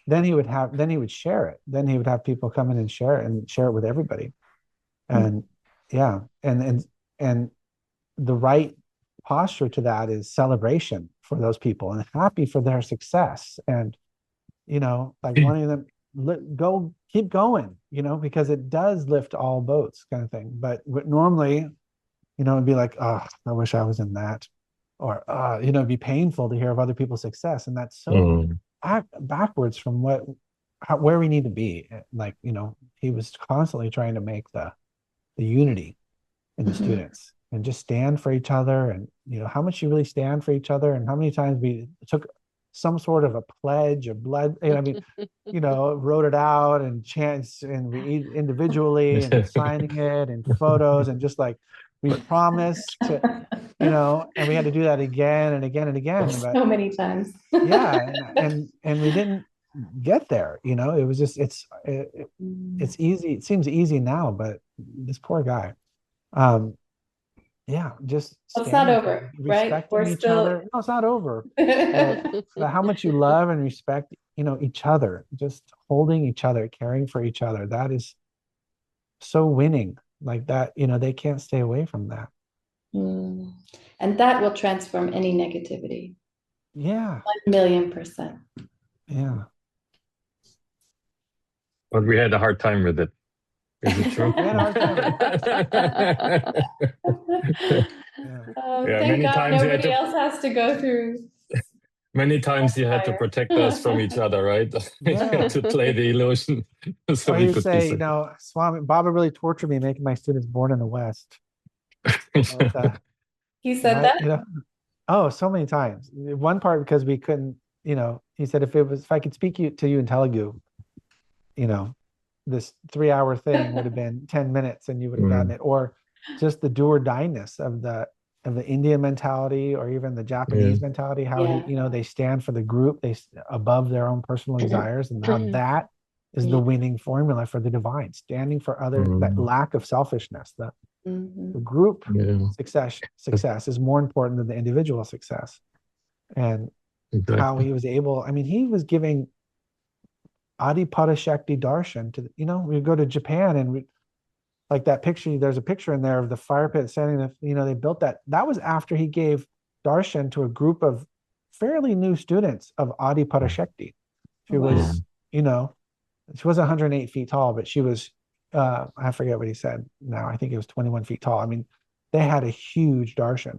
then he would share it. Then he would have people come in and share it with everybody. And yeah, and the right posture to that is celebration for those people and happy for their success, and like wanting them keep going, because it does lift all boats, kind of thing. But normally, it'd be like, oh, I wish I was in that, or it'd be painful to hear of other people's success, and that's so backwards from where we need to be. Like, he was constantly trying to make the unity in the students and just stand for each other, and how much you really stand for each other, and how many times we took some sort of a pledge of blood, wrote it out and chants, and we individually and signing it and photos, and just like we promised to, and we had to do that again and again and again. But so many times. yeah, and we didn't get there. It was just it's easy. It seems easy now, but this poor guy. Yeah, just it's not over, right? Respecting each other. No, it's not over. But how much you love and respect, each other, just holding each other, caring for each other. That is so winning. Like that, they can't stay away from that. And that will transform any negativity. Yeah. 1,000,000%. Yeah. But we had a hard time with it. Is it true? We had a hard time. Thank many God times nobody else has to go through. Many times you had to protect us from each other, right? Yeah. To play the illusion. So or we you could say, Swami Baba really tortured me making my students born in the West. He said that? Oh, so many times. One part because we couldn't, he said if I could speak to you in Telugu, this 3-hour thing would have been 10 minutes and you would have gotten it. Or just the do or die-ness of the Indian mentality, or even the Japanese mentality, how they stand for the group, they above their own personal desires, and how that is the winning formula for the divine, standing for other, that lack of selfishness, the group success is more important than the individual success. And how he was able, he was giving Adiparashakti darshan to, we go to Japan, and like that picture, there's a picture in there of the fire pit standing, they built that. That was after he gave darshan to a group of fairly new students of Adiparashakti. She was, she was 108 feet tall, but she was, I forget what he said now. I think it was 21 feet tall. They had a huge darshan,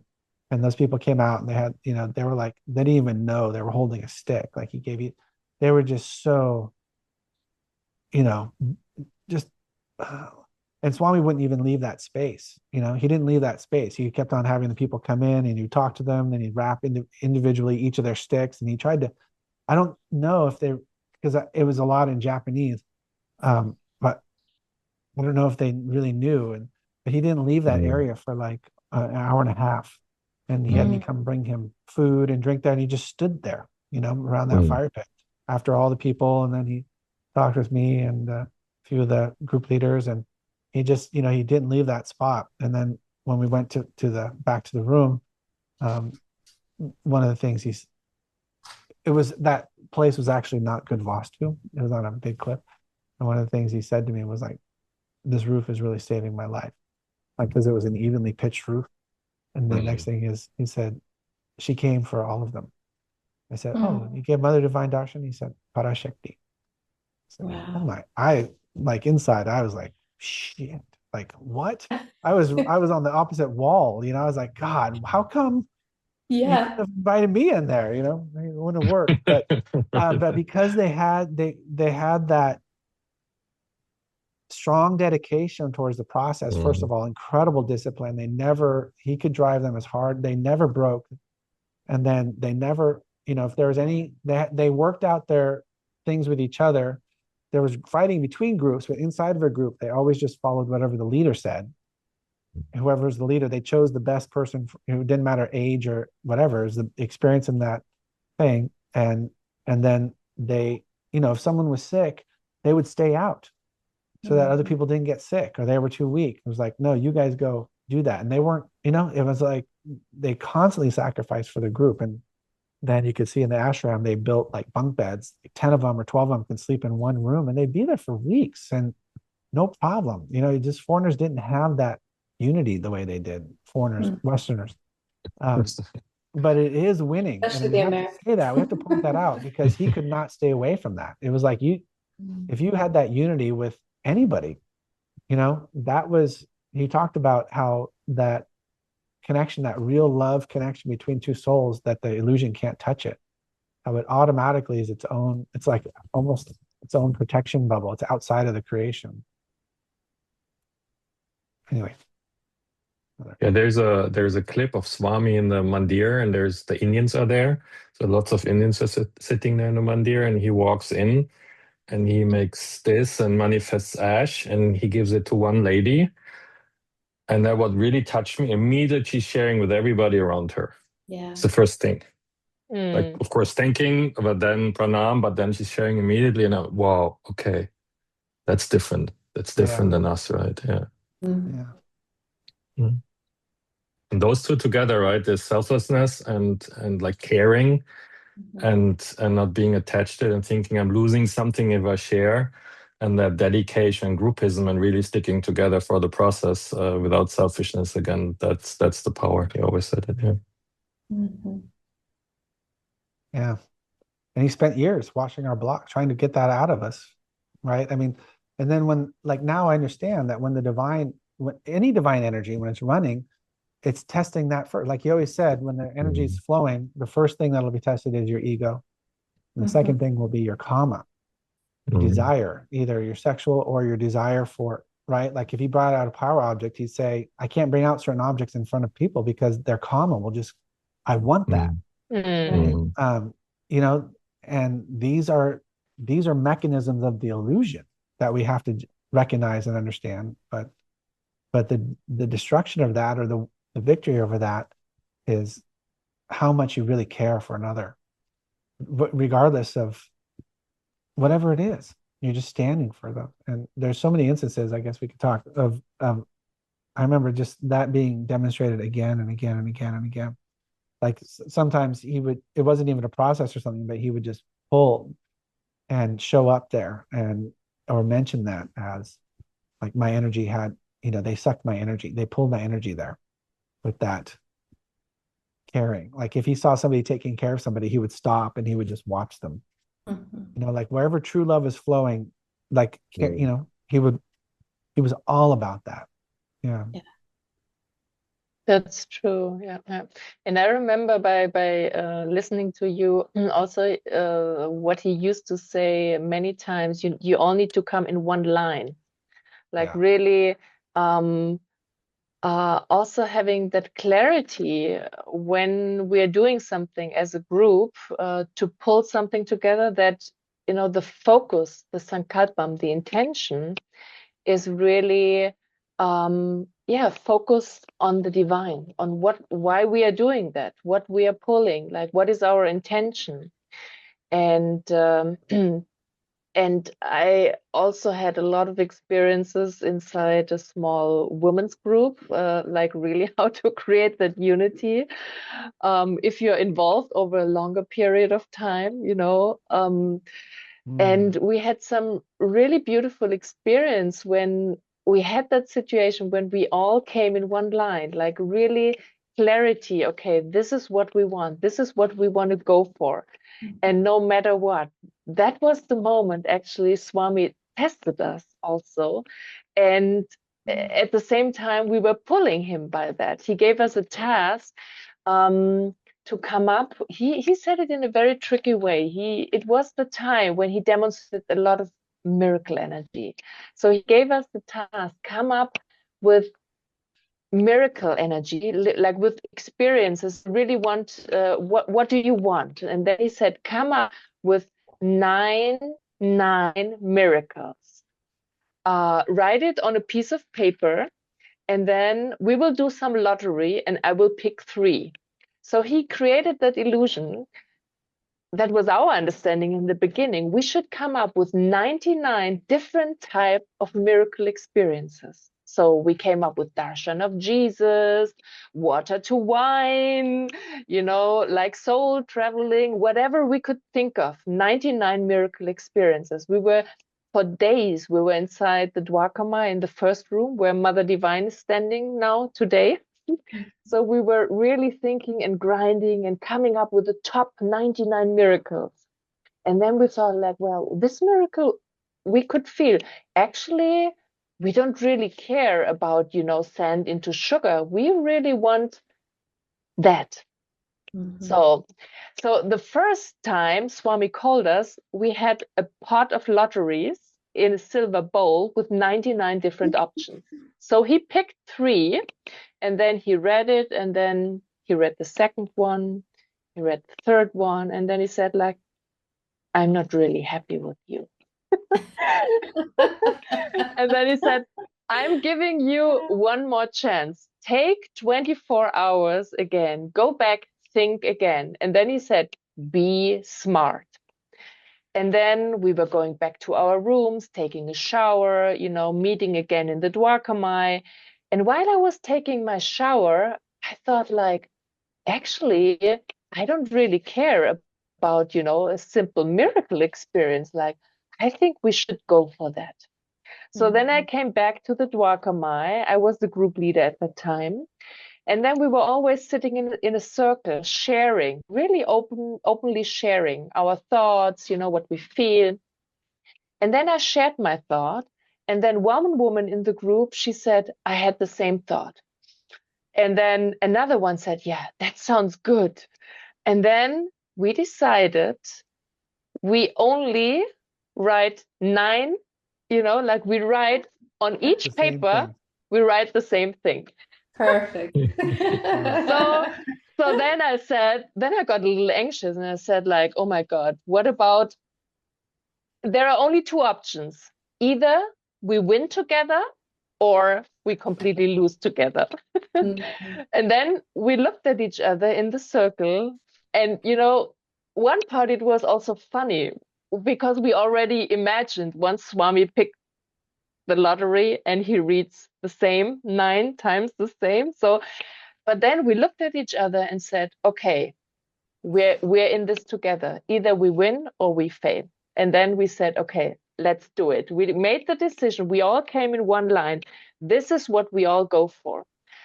and those people came out and they had, they were like, they didn't even know they were holding a stick. Like he gave you, they were just so, just, and Swami wouldn't even leave that space. He didn't leave that space. He kept on having the people come in, and he'd talk to them, then he'd wrap individually each of their sticks. And he tried to, I don't know if because it was a lot in Japanese, but I don't know if they really knew. But he didn't leave that area for like an hour and a half. And he had me come bring him food and drink there. And he just stood there, around that fire pit after all the people. And then he talked with me and a few of the group leaders. And he just, he didn't leave that spot. And then when we went back to the room, one of the things that place was actually not good vastu. It was on a big cliff. And one of the things he said to me was like, this roof is really saving my life. Like, because it was an evenly pitched roof. And the next thing is, he said, she came for all of them. I said, oh, you gave Mother Divine Darshan? He said, Parashakti. So, inside, I was like, shit, like what? I was on the opposite wall, I was like, God, how come you could have invited me in there? It wouldn't have worked. But because they had that strong dedication towards the process, first of all, incredible discipline. He could drive them as hard. They never broke. And then they never, if there was any, they worked out their things with each other. There was fighting between groups, but inside of a group, they always just followed whatever the leader said. Whoever was the leader, they chose the best person who didn't matter age or whatever, is the experience in that thing. And then they, if someone was sick, they would stay out so that other people didn't get sick or they were too weak. It was like, no, you guys go do that. And they weren't, it was like they constantly sacrificed for the group. And then you could see in the ashram, they built like bunk beds, like 10 of them or 12 of them can sleep in one room, and they'd be there for weeks and no problem. You know, just foreigners didn't have that unity the way they did, foreigners, Westerners. But it is winning. Especially And the we have to Americans. say that. We have to point that out because he could not stay away from that. It was like if you had that unity with anybody, you know, that was, he talked about how that connection, that real love connection between two souls, that the illusion can't touch it. How it automatically is its own, it's like almost its own protection bubble. It's outside of the creation. Anyway. Yeah, there's a clip of Swami in the mandir, and there's the Indians are there. So lots of Indians are sitting there in the mandir, and he walks in and he makes this and manifests ash, and he gives it to one lady. And that what really touched me, immediately she's sharing with everybody around her. Yeah. It's the first thing. Like, of course, thanking, but then pranam, but then she's sharing immediately, and wow, okay, that's different. That's different than us, right? Yeah. Yeah. And those two together, right? There's selflessness and like caring, and not being attached to it and thinking I'm losing something if I share, and that dedication, groupism, and really sticking together for the process without selfishness. Again, that's the power. He always said it. Yeah. Yeah. And he spent years washing our block, trying to get that out of us, right? I mean, and then when, like, now I understand that when any divine energy, when it's running, it's testing that first. Like you always said, when the energy is flowing, the first thing that'll be tested is your ego. And the second thing will be your kama, desire, either your sexual or your desire for, right? Like if he brought out a power object, he'd say, I can't bring out certain objects in front of people because their kama will just, I want that. You know, and these are mechanisms of the illusion that we have to recognize and understand. But the destruction of that, or the victory over that, is how much you really care for another, regardless of whatever it is. You're just standing for them. And there's so many instances, I guess we could talk of. I remember just that being demonstrated again and again and again and again. Like sometimes it wasn't even a process or something, but he would just pull and show up there or mention that as like my energy had, you know, they sucked my energy. They pulled my energy there with that caring. Like if he saw somebody taking care of somebody, he would stop and he would just watch them. You know, like wherever true love is flowing, like, you know, he was all about that. Yeah. That's true. Yeah. And I remember by listening to you also what he used to say many times, you all need to come in one line. Like really also having that clarity when we're doing something as a group to pull something together, that, you know, the focus, the sankalpam, the intention is really focused on the divine, on why we are doing that, what we are pulling, like what is our intention. And and I also had a lot of experiences inside a small women's group, like really how to create that unity if you're involved over a longer period of time, you know. And we had some really beautiful experience when we had that situation when we all came in one line, like really clarity. Okay, this is what we want. This is what we want to go for. And no matter what, that was the moment actually Swami tested us also. And at the same time, we were pulling him by that. He gave us a task to come up. He said it in a very tricky way. It was the time when he demonstrated a lot of miracle energy. So he gave us the task, come up with miracle energy, like with experiences, really want, what do you want? And then he said, come up with 9 miracles. Write it on a piece of paper, and then we will do some lottery and I will pick 3. So he created that illusion. That was our understanding in the beginning. We should come up with 99 different types of miracle experiences. So we came up with darshan of Jesus, water to wine, like soul traveling, whatever we could think of. 99 miracle experiences. For days, we were inside the Dwarkama in the first room where Mother Divine is standing now today. So we were really thinking and grinding and coming up with the top 99 miracles. And then we thought like, well, this miracle we could feel. Actually, we don't really care about, sand into sugar. We really want that. So the first time Swami called us, we had a pot of lotteries in a silver bowl with 99 different options. So he picked 3, and then he read it, and then he read the second one, he read the third one, and then he said like, I'm not really happy with you. And then he said, I'm giving you one more chance. Take 24 hours again. Go back, think again. And then he said, be smart. And then we were going back to our rooms, taking a shower, meeting again in the Dwarkamai. And while I was taking my shower, I thought like, actually, I don't really care about, a simple miracle experience. Like, I think we should go for that. So then I came back to the Dwarkamai. I was the group leader at that time. And then we were always sitting in a circle, sharing, really openly sharing our thoughts, what we feel. And then I shared my thought. And then one woman in the group, she said, I had the same thought. And then another one said, yeah, that sounds good. And then we decided we only write 9, like we write on each paper, we write the same thing. Perfect. So then I got a little anxious and I said like, oh my God, what about, there are only 2 options. Either we win together or we completely lose together. And then we looked at each other in the circle, and one part, it was also funny because we already imagined once Swami picked the lottery and he reads the same 9 times the same. So, but then we looked at each other and said, okay, we're in this together. Either we win or we fail. And then we said, okay, let's do it. We made the decision. We all came in one line. This is what we all go for.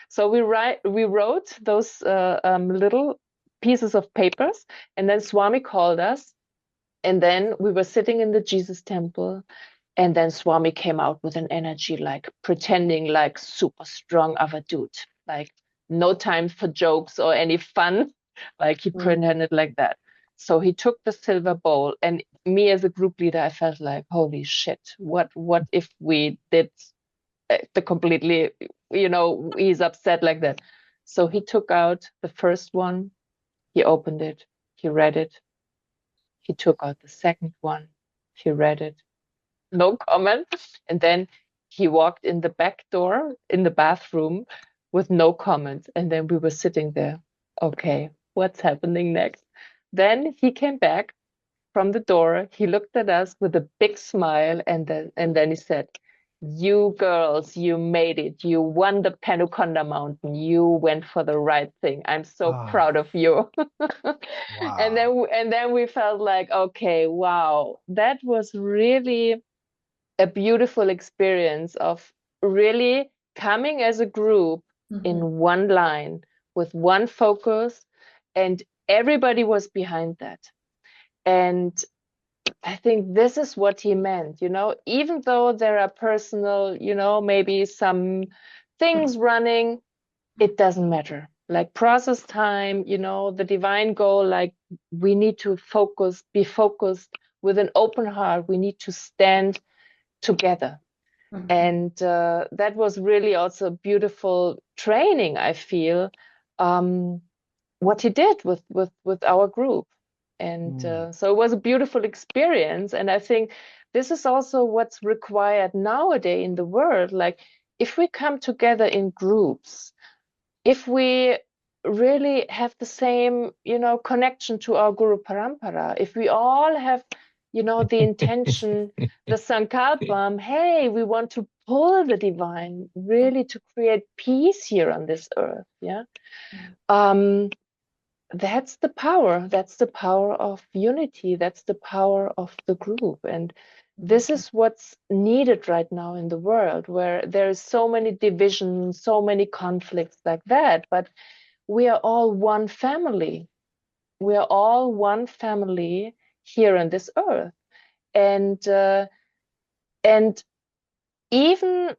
So we wrote those little pieces of papers, and then Swami called us, and then we were sitting in the Jesus temple, and then Swami came out with an energy like pretending like super strong avadut, like no time for jokes or any fun, like he pretended like that. So he took the silver bowl, and me as a group leader, I felt like, holy shit, what if we did the completely, he's upset like that. So he took out the first one, he opened it, he read it, he took out the second one, he read it, no comment. And then he walked in the back door in the bathroom with no comment. And then we were sitting there. Okay, what's happening next? Then he came back from the door. He looked at us with a big smile, and then he said, you girls, you made it. You won the Penukonda Mountain. You went for the right thing. I'm so proud of you. Wow. And then we felt like, okay, wow, that was really a beautiful experience of really coming as a group in one line with one focus, and everybody was behind that. And I think this is what he meant, even though there are personal, maybe some things running, it doesn't matter. Like process time, the divine goal, like we need to be focused with an open heart. We need to stand together. And that was really also beautiful training, I feel, what he did with our group. And so it was a beautiful experience. And I think this is also what's required nowadays in the world. Like if we come together in groups, if we really have the same, connection to our Guru Parampara, if we all have, the intention, the sankalpam, hey, we want to pull the divine, really to create peace here on this earth. Yeah. That's the power. That's the power of unity. That's the power of the group. And this is what's needed right now in the world, where there is so many divisions, so many conflicts like that. But we are all one family. We are all one family here on this earth. And even,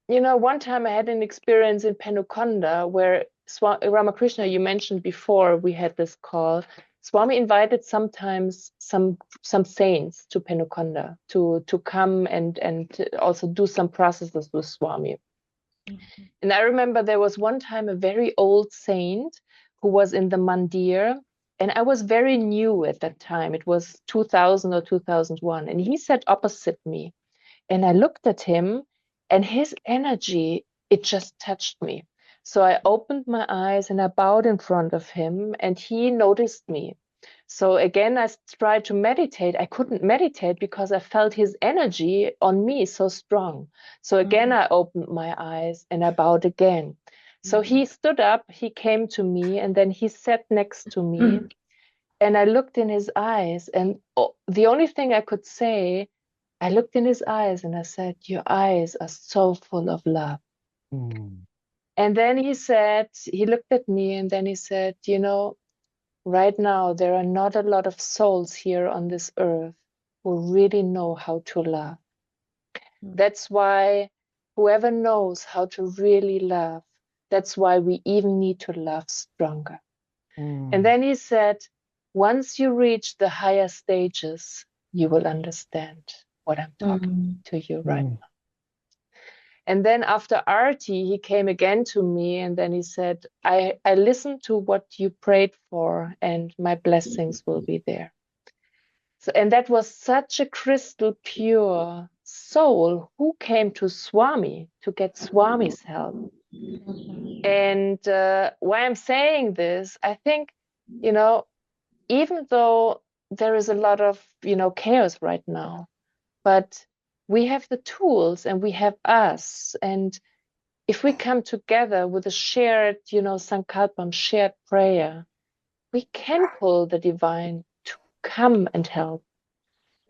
one time I had an experience in Penukonda where Ramakrishna, you mentioned before we had this call. Swami invited sometimes some saints to Penukonda to come and also do some processes with Swami. And I remember there was one time a very old saint who was in the mandir, and I was very new at that time. It was 2000 or 2001, and he sat opposite me. And I looked at him, and his energy, it just touched me. So I opened my eyes and I bowed in front of him, and he noticed me. So again, I tried to meditate. I couldn't meditate because I felt his energy on me so strong. So again, I opened my eyes and I bowed again. So he stood up, he came to me, and then he sat next to me. And I looked in his eyes, and the only thing I could say, I looked in his eyes and I said, "Your eyes are so full of love." And then he looked at me and then he said, right now there are not a lot of souls here on this earth who really know how to love. That's why whoever knows how to really love, that's why we even need to love stronger. And then he said, once you reach the higher stages, you will understand what I'm talking to you right now. And then after Arti, he came again to me and then he said, I listened to what you prayed for and my blessings will be there. So, and that was such a crystal pure soul who came to Swami to get Swami's help. And why I'm saying this, I think, even though there is a lot of, chaos right now, but we have the tools and we have us. And if we come together with a shared, sankalpam, shared prayer, we can pull the divine to come and help.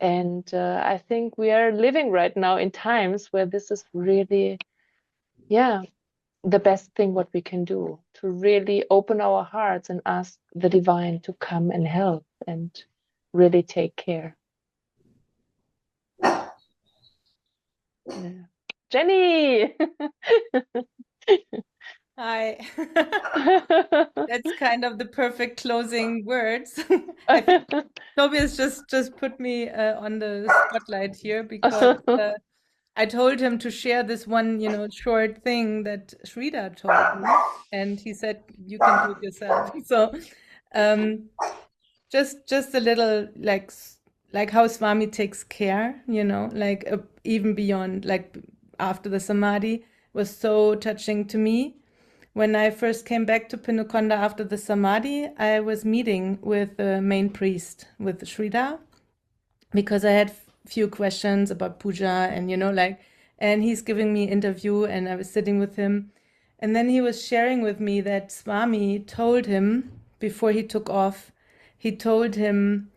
And I think we are living right now in times where this is really, the best thing what we can do, to really open our hearts and ask the divine to come and help and really take care. Yeah. Jenny! Hi. That's kind of the perfect closing words. I think Tobias just put me on the spotlight here because I told him to share this one, short thing that Shrida told me, and he said you can do it yourself. So, just a little like how Swami takes care, like even beyond, like after the samadhi was so touching to me. When I first came back to Pinukonda after the samadhi, I was meeting with the main priest, with Shrida, because I had few questions about puja and, and he's giving me interview and I was sitting with him. And then he was sharing with me that Swami told him before he took off, he told him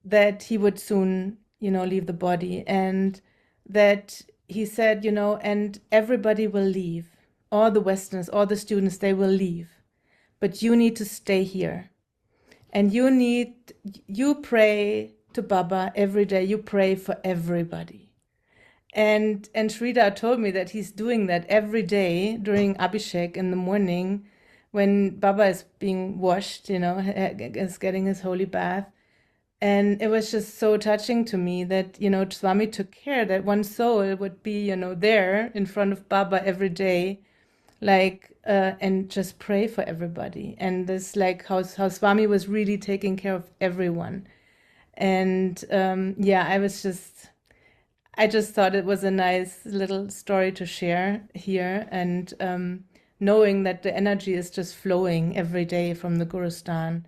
that he would soon, leave the body, and that he said, and everybody will leave. All the Westerners, all the students, they will leave. But you need to stay here. And you pray to Baba every day. You pray for everybody. And Shrida told me that he's doing that every day during Abhishek in the morning when Baba is being washed, is getting his holy bath. And it was just so touching to me that, Swami took care that one soul would be, there in front of Baba every day, and just pray for everybody. And this, like, how Swami was really taking care of everyone. And I just thought it was a nice little story to share here. And knowing that the energy is just flowing every day from the Gurustan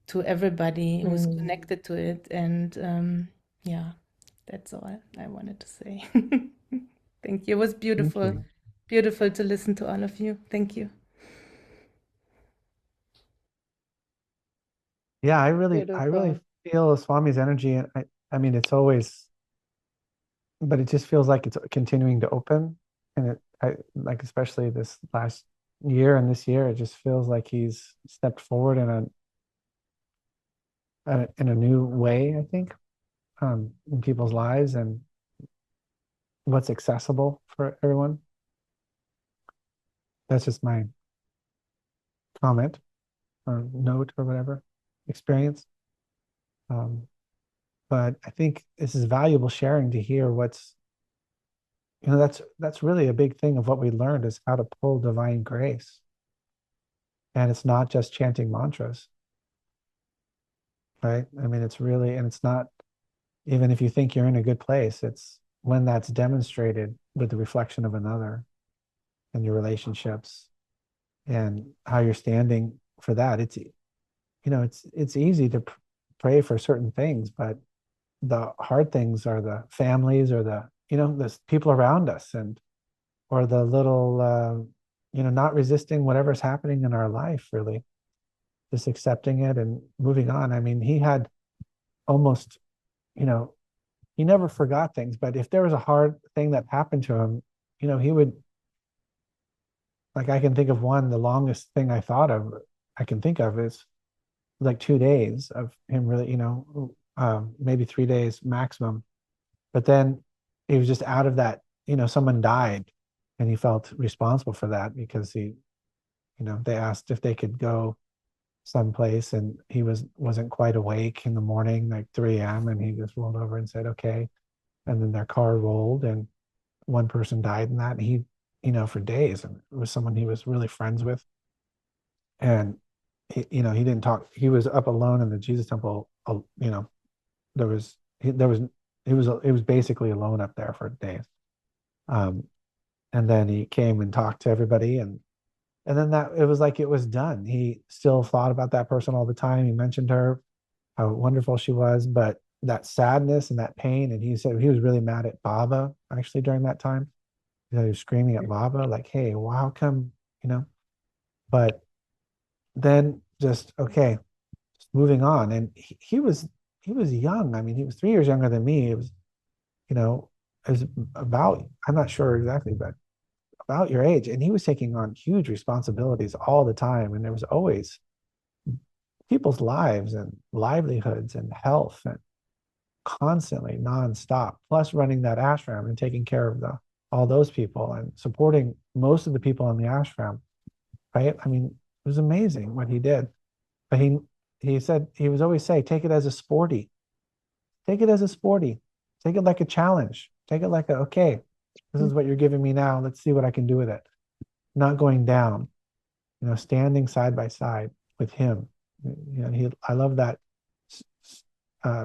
to everybody who's connected to it. And that's all I wanted to say. Thank you. It was beautiful. you. Beautiful to listen to all of you. Thank you. Yeah, I really Beautiful. feel Swami's energy, and I mean, it's always, but it just feels like it's continuing to open, and like especially this last year and this year, it just feels like he's stepped forward in a new way, I think, in people's lives and what's accessible for everyone. That's just my comment or note or whatever experience. But I think this is valuable sharing to hear what's, that's really a big thing of what we learned is how to pull divine grace. And it's not just chanting mantras, right? I mean, it's really, and it's not, even if you think you're in a good place, it's when that's demonstrated with the reflection of another and your relationships and how you're standing for that. It's easy to pray for certain things, but the hard things are the families or the people around us, and or the little not resisting whatever's happening in our life, really just accepting it and moving on. I mean, he had almost, he never forgot things, but if there was a hard thing that happened to him, he would, like, I can think of one, the longest thing I can think of is like 2 days of him really, maybe 3 days maximum. But then he was just out of that, someone died and he felt responsible for that because they asked if they could go someplace and he wasn't quite awake in the morning, like 3 a.m. And he just rolled over and said, okay. And then their car rolled and one person died in that. And he, for days, and it was someone he was really friends with. And he didn't talk. He was up alone in the Jesus temple. There was he was basically alone up there for days. And then he came and talked to everybody, and then that it was like it was done. He still thought about that person all the time. He mentioned her, how wonderful she was, but that sadness and that pain. And he said he was really mad at Baba actually during that time. He was screaming at Baba, like, "Hey, well, how come?" But then just okay, just moving on. And he was young. I mean, he was 3 years younger than me. It was, it was about, I'm not sure exactly, but about your age. And he was taking on huge responsibilities all the time. And there was always people's lives and livelihoods and health and constantly nonstop, plus running that ashram and taking care of all those people and supporting most of the people in the ashram, right? I mean, it was amazing what he did. But he said, he was always say, take it as a sporty. Take it as a sporty. Take it like a challenge. Take it like okay, this is what you're giving me now. Let's see what I can do with it. Not going down, standing side by side with him. I love that.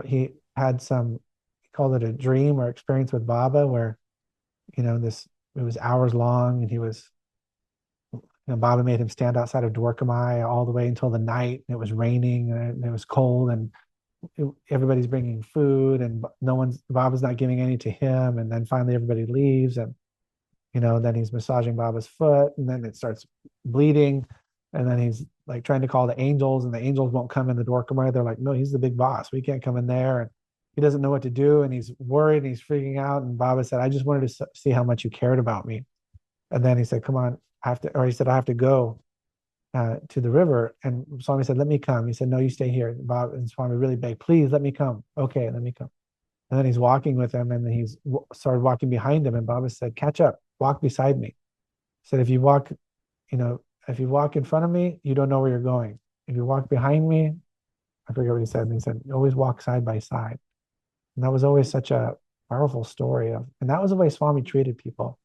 He had he called it a dream or experience with Baba where, it was hours long, and he was, Baba made him stand outside of Dwarkamai all the way until the night. And it was raining and it was cold, and everybody's bringing food, and Baba's not giving any to him. And then finally everybody leaves, and then he's massaging Baba's foot, and then it starts bleeding, and then he's like trying to call the angels, and the angels won't come in the Dwarkamai. They're like, no, he's the big boss, we can't come in there. And he doesn't know what to do, and he's worried, and he's freaking out. And Baba said, I just wanted to see how much you cared about me. And then he said, come on, he said, I have to go to the river. And Swami said, let me come. He said, no, you stay here. And Swami really begged, please let me come. Okay, let me come. And then he's walking with him, and then he's started walking behind him. And Baba said, catch up, walk beside me. He said, if you walk in front of me, you don't know where you're going. If you walk behind me, I forget what he said. And he said, always walk side by side. And that was always such a powerful story and that was the way Swami treated people.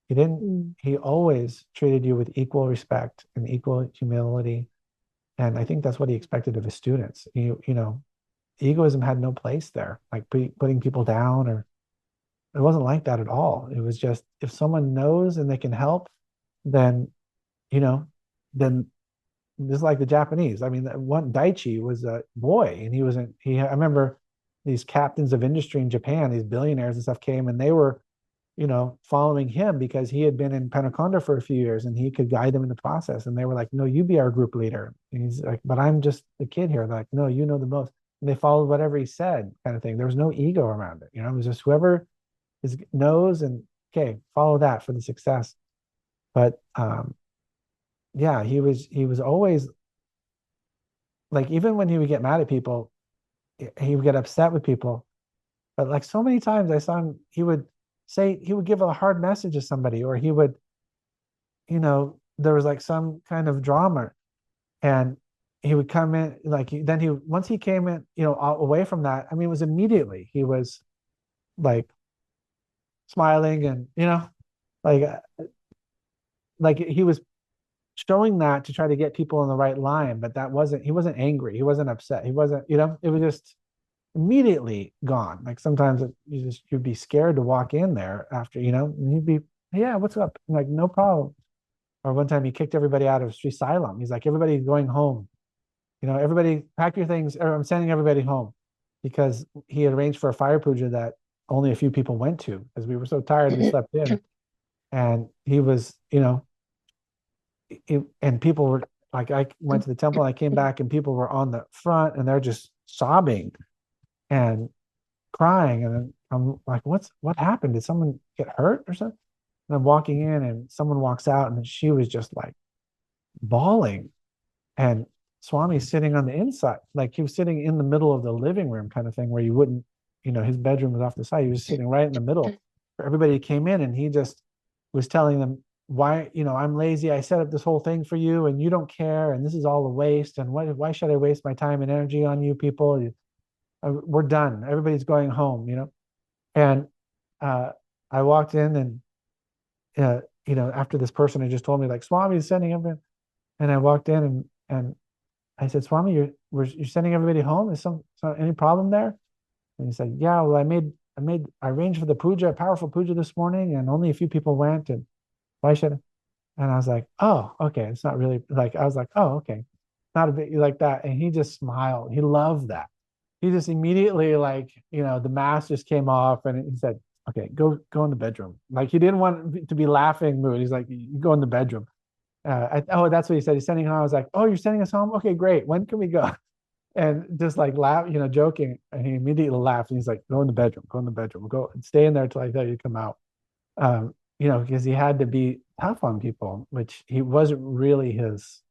He always treated you with equal respect and equal humility. And I think that's what he expected of his students. Egoism had no place there, like putting people down, or it wasn't like that at all. It was just, if someone knows and they can help, then, then just like the Japanese. I mean, one Daichi was a boy, and I remember these captains of industry in Japan, these billionaires and stuff came, and they were you know, following him because he had been in Panaconda for a few years and he could guide them in the process. And they were like, no, you be our group leader. And he's like, but I'm just the kid here. They're like, no, you know the most. And they followed whatever he said, kind of thing. There was no ego around it. You know, it was just whoever knows and okay, follow that for the success. But yeah, he was always like, even when he would get mad at people, he would get upset with people. But like so many times I saw him, he would give a hard message to somebody, or he would, you know, there was like some kind of drama, and he would come in like once he came in, you know, away from that, I mean, it was immediately he was like smiling and, you know, like he was showing that to try to get people in the right line, but he wasn't angry, he wasn't upset, he wasn't, you know, it was just immediately gone. Like sometimes you'd be scared to walk in there after, you know, and he'd be, yeah, what's up? I'm like, no problem. Or one time he kicked everybody out of Sri Salem. He's like, everybody's going home. You know, everybody pack your things, or I'm sending everybody home, because he had arranged for a fire puja that only a few people went to because we were so tired we slept in. And he was, you know, and people were like, I went to the temple and I came back and people were on the front and they're just sobbing and crying. And I'm like, what happened? Did someone get hurt or something? And I'm walking in and someone walks out and she was just like bawling. And Swami's sitting on the inside, like he was sitting in the middle of the living room kind of thing, where you wouldn't, you know, his bedroom was off the side. He was sitting right in the middle for everybody who came in, and he just was telling them, why, you know, I'm lazy. I set up this whole thing for you and you don't care. And this is all a waste. And why should I waste my time and energy on you people? We're done. Everybody's going home, you know? And I walked in and, you know, after this person had just told me like, Swami is sending everybody. And I walked in and I said, Swami, you're sending everybody home? Is any problem there? And he said, yeah, well, I arranged for the puja, a powerful puja this morning, and only a few people went. And why should I? And I was like, oh, okay. It's not really like, I was like, oh, okay. Not a bit like that. And he just smiled. He loved that. He just immediately, like, you know, the mask just came off and he said, okay, go in the bedroom. Like he didn't want it to be laughing mood. He's like, you go in the bedroom. That's what he said. He's sending home. I was like, oh, you're sending us home? Okay, great. When can we go? And just like laugh, you know, joking. And he immediately laughed. And he's like, go in the bedroom, go and stay in there till I tell you to come out. You know, because he had to be tough on people, which he wasn't really his.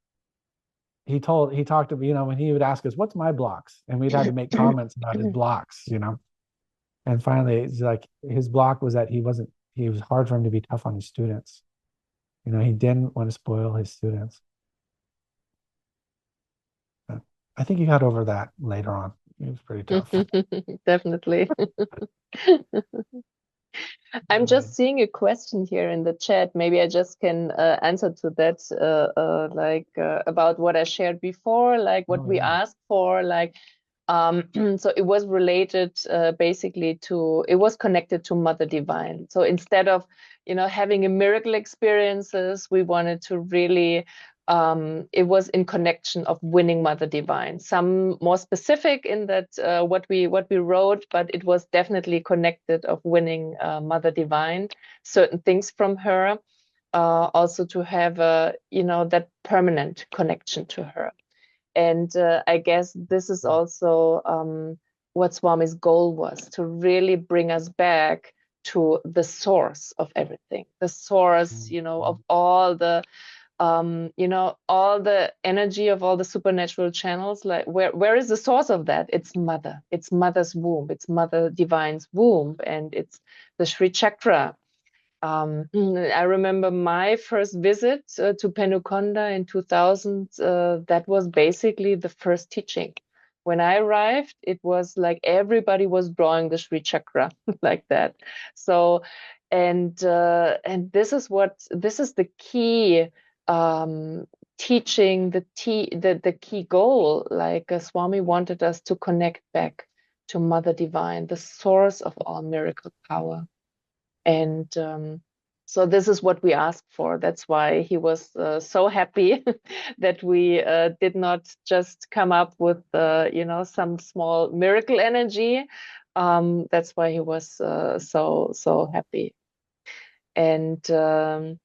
He talked to me, you know, when he would ask us, what's my blocks? And we'd have to make comments about his blocks, you know. And finally, it's like his block was that he was hard for him to be tough on his students. You know, he didn't want to spoil his students. But I think he got over that later on. He was pretty tough. Definitely. I'm just seeing a question here in the chat. Maybe I just can answer to that, about what I shared before, like what we asked for, like, so it was related basically to, it was connected to Mother Divine. So instead of, you know, having a miracle experiences, we wanted to really, it was in connection of winning Mother Divine. Some more specific in that what we wrote, but it was definitely connected of winning Mother Divine, certain things from her, also to have a, you know, that permanent connection to her. And I guess this is also what Swami's goal was, to really bring us back to the source of everything, the source, you know, of all the, you know, all the energy of all the supernatural channels. Like where is the source of that? It's Mother. It's Mother's womb. It's Mother Divine's womb, and it's the Sri Chakra. I remember my first visit to Penukonda in 2000. That was basically the first teaching. When I arrived, it was like everybody was drawing the Sri Chakra like that. So, and this is the key teaching, the key goal. Like Swami wanted us to connect back to Mother Divine, the source of all miracle power. And so this is what we asked for. That's why he was so happy that we did not just come up with, you know, some small miracle energy. That's why he was so happy. And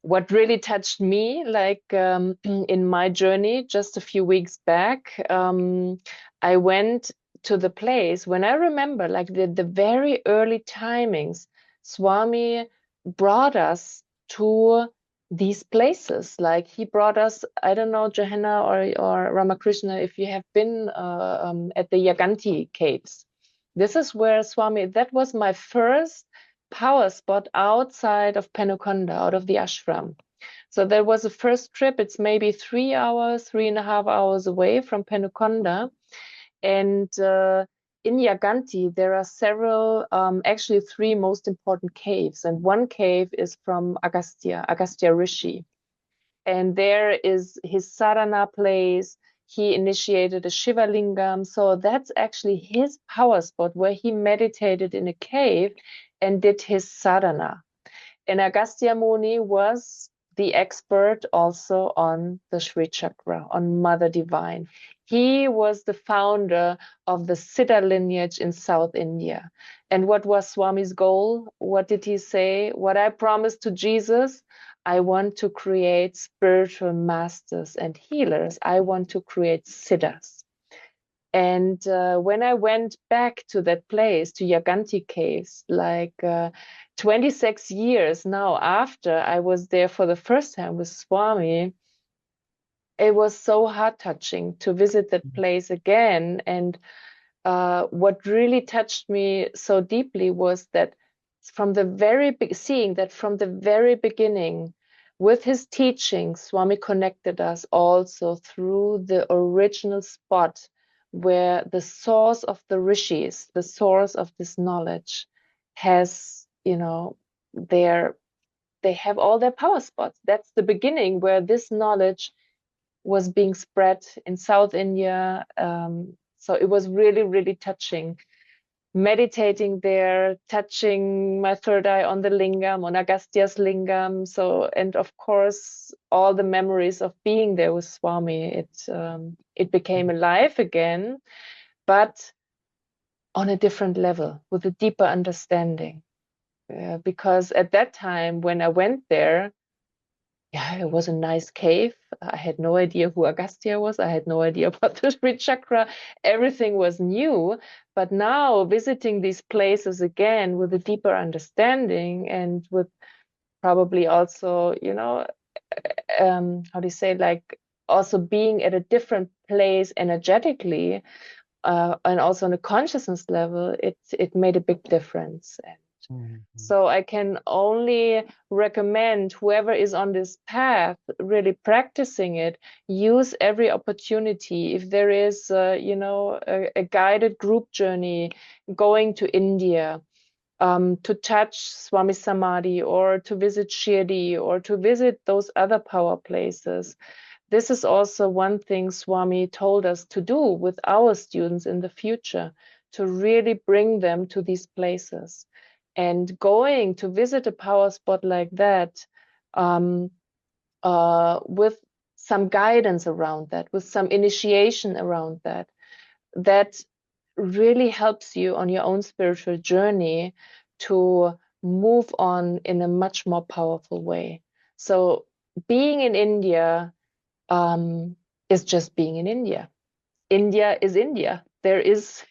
what really touched me, like in my journey just a few weeks back, I went to the place when I remember, like the very early timings, Swami brought us to these places. Like he brought us, I don't know, Johanna or Ramakrishna, if you have been at the Yaganti caves. This is where Swami, that was my first power spot outside of Penukonda, out of the ashram. So there was a first trip. It's maybe 3 hours, 3.5 hours away from Penukonda. And in Yaganti, there are several, actually 3 most important caves. And one cave is from Agastya Rishi. And there is his sadhana place. He initiated a Shiva Lingam. So that's actually his power spot where he meditated in a cave and did his sadhana. And Agastya Muni was the expert also on the Sri Chakra, on Mother Divine. He was the founder of the Siddha lineage in South India. And what was Swami's goal? What did he say? What I promised to Jesus, I want to create spiritual masters and healers. I want to create siddhas. And when I went back to that place, to Yaganti caves, like 26 years now after I was there for the first time with Swami, it was so heart-touching to visit that place again. And what really touched me so deeply was that from the seeing that from the very beginning, with his teachings, Swami connected us also through the original spot where the source of the rishis, the source of this knowledge, has, they have all their power spots. That's the beginning where this knowledge was being spread in South India. So it was really, really touching. Meditating there, touching my third eye on the lingam, on Agastya's lingam. So, and of course, all the memories of being there with Swami, it became alive again, but on a different level, with a deeper understanding. Because at that time, when I went there, yeah, it was a nice cave. I had no idea who Agastya was. I had no idea about the Sri Chakra. Everything was new. But now visiting these places again with a deeper understanding and with probably also, how do you say, like also being at a different place energetically and also on a consciousness level, it made a big difference. So I can only recommend whoever is on this path, really practicing it, use every opportunity. If there is, a guided group journey going to India, to touch Swami Samadhi or to visit Shirdi or to visit those other power places. This is also one thing Swami told us to do with our students in the future, to really bring them to these places. And going to visit a power spot like that with some guidance around that, with some initiation around that, that really helps you on your own spiritual journey to move on in a much more powerful way. So being in India is just being in India. India is India. There is,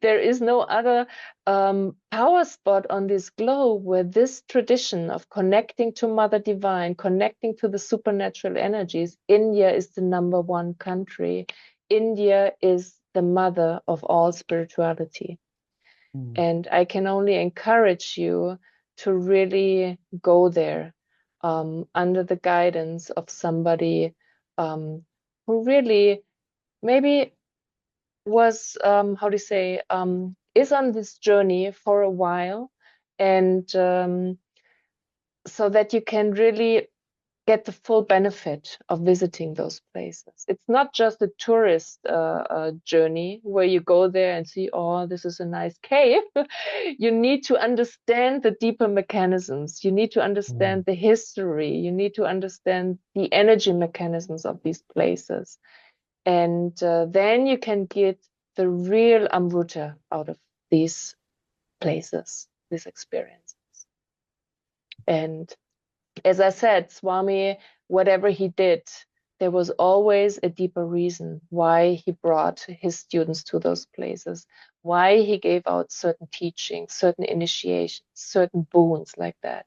there is no other power spot on this globe where this tradition of connecting to Mother Divine, connecting to the supernatural energies, India is the #1 country. India is the mother of all spirituality. And I can only encourage you to really go there under the guidance of somebody who really maybe was how do you say is on this journey for a while, and so that you can really get the full benefit of visiting those places. It's not just a tourist journey where you go there and see, oh, this is a nice cave. You need to understand the deeper mechanisms. You need to understand the history. You need to understand the energy mechanisms of these places. And then you can get the real Amruta out of these places, these experiences. And as I said, Swami, whatever he did, there was always a deeper reason why he brought his students to those places, why he gave out certain teachings, certain initiations, certain boons like that.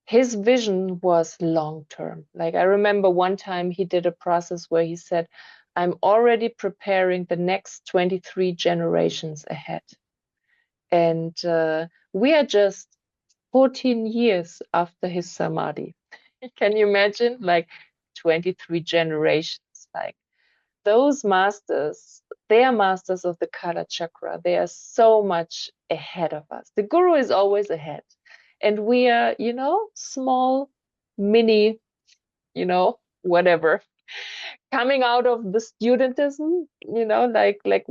His vision was long term. Like I remember one time he did a process where he said, I'm already preparing the next 23 generations ahead. And we are just 14 years after his samadhi. Can you imagine? Like 23 generations. Like those masters, they are masters of the Kala chakra. They are so much ahead of us. The guru is always ahead. And we are, you know, small, mini, you know, whatever, coming out of the studentism, you know, like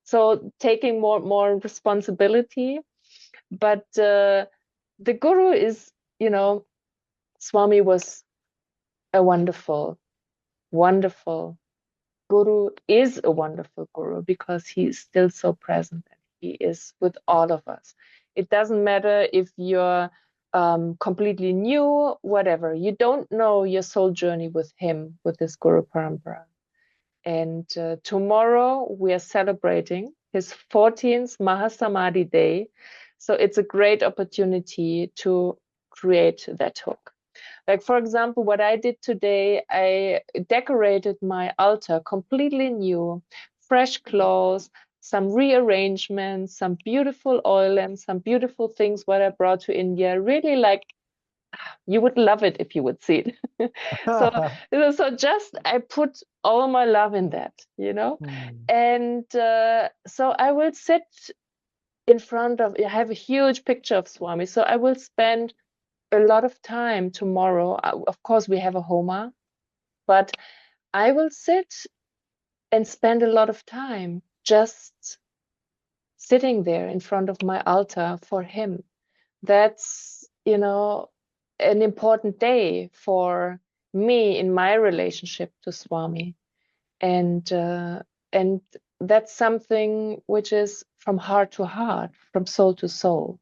so taking more responsibility. But the guru is, you know, Swami was a wonderful, wonderful guru, is a wonderful guru because he is still so present and he is with all of us. It doesn't matter if you're completely new, whatever. You don't know your soul journey with him, with this Guru Parampara. And tomorrow we are celebrating his 14th Mahasamadhi day. So it's a great opportunity to create that hook. Like, for example, what I did today, I decorated my altar completely new, fresh clothes, some rearrangements, some beautiful oil lamps, some beautiful things what I brought to India. Really like, you would love it if you would see it. so just I put all my love in that, you know? And so I will sit in front of, I have a huge picture of Swami. So I will spend a lot of time tomorrow. Of course, we have a Homa, but I will sit and spend a lot of time just sitting there in front of my altar for him. That's, you know, an important day for me in my relationship to Swami. And that's something which is from heart to heart, from soul to soul.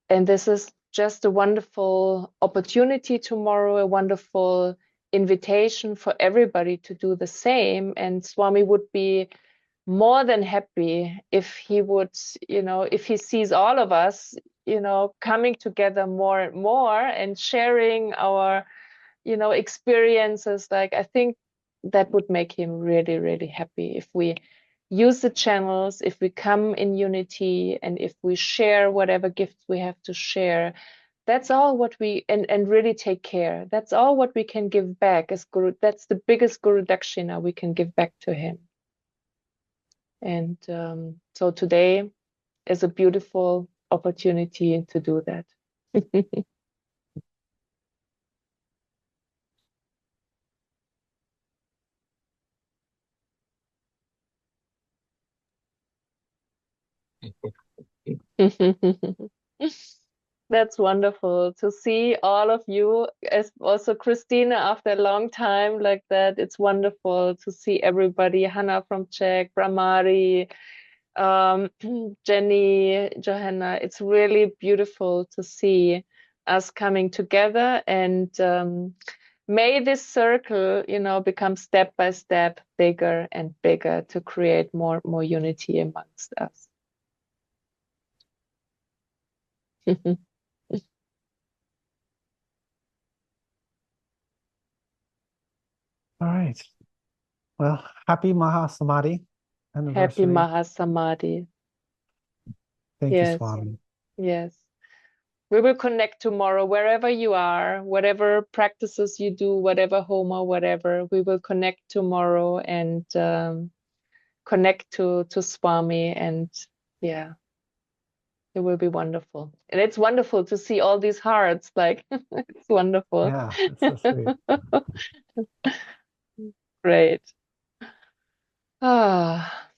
And this is just a wonderful opportunity tomorrow, a wonderful invitation for everybody to do the same. And Swami would be more than happy if he would, you know, if he sees all of us, you know, coming together more and more and sharing our, you know, experiences. Like, I think that would make him really, really happy if we use the channels, if we come in unity, and if we share whatever gifts we have to share. That's all what we, and really take care. That's all what we can give back as Guru. That's the biggest Guru Dakshina we can give back to him. And so today is a beautiful opportunity to do that. That's wonderful to see all of you, as also Christina after a long time like that. It's wonderful to see everybody, Hannah from Czech, Bramari, Jenny, Johanna. It's really beautiful to see us coming together, and may this circle, you know, become step by step bigger and bigger to create more unity amongst us. All right. Well, happy Mahasamadhi anniversary. Happy Mahasamadhi. Thank you, Swami. Yes. We will connect tomorrow, wherever you are, whatever practices you do, whatever homa, whatever. We will connect tomorrow and connect to Swami, and yeah, it will be wonderful. And it's wonderful to see all these hearts. Like, it's wonderful. Yeah, it's so sweet. Great. Ah,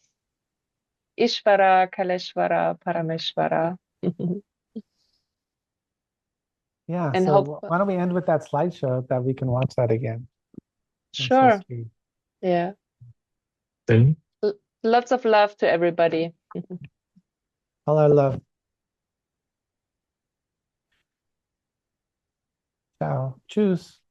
Ishvara, Kaleshwara, Parameshwara. Yeah, And so why don't we end with that slideshow that we can watch that again? Sure. So sweet. Yeah. Then Lots of love to everybody. All our love. Ciao. Tschüss.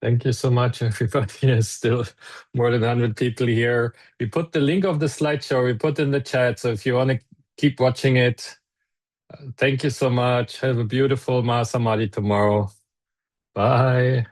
Thank you so much, everybody. There's still more than 100 people here. We put the link of the slideshow, we put in the chat. So if you want to keep watching it, thank you so much. Have a beautiful Mahasamadhi tomorrow. Bye.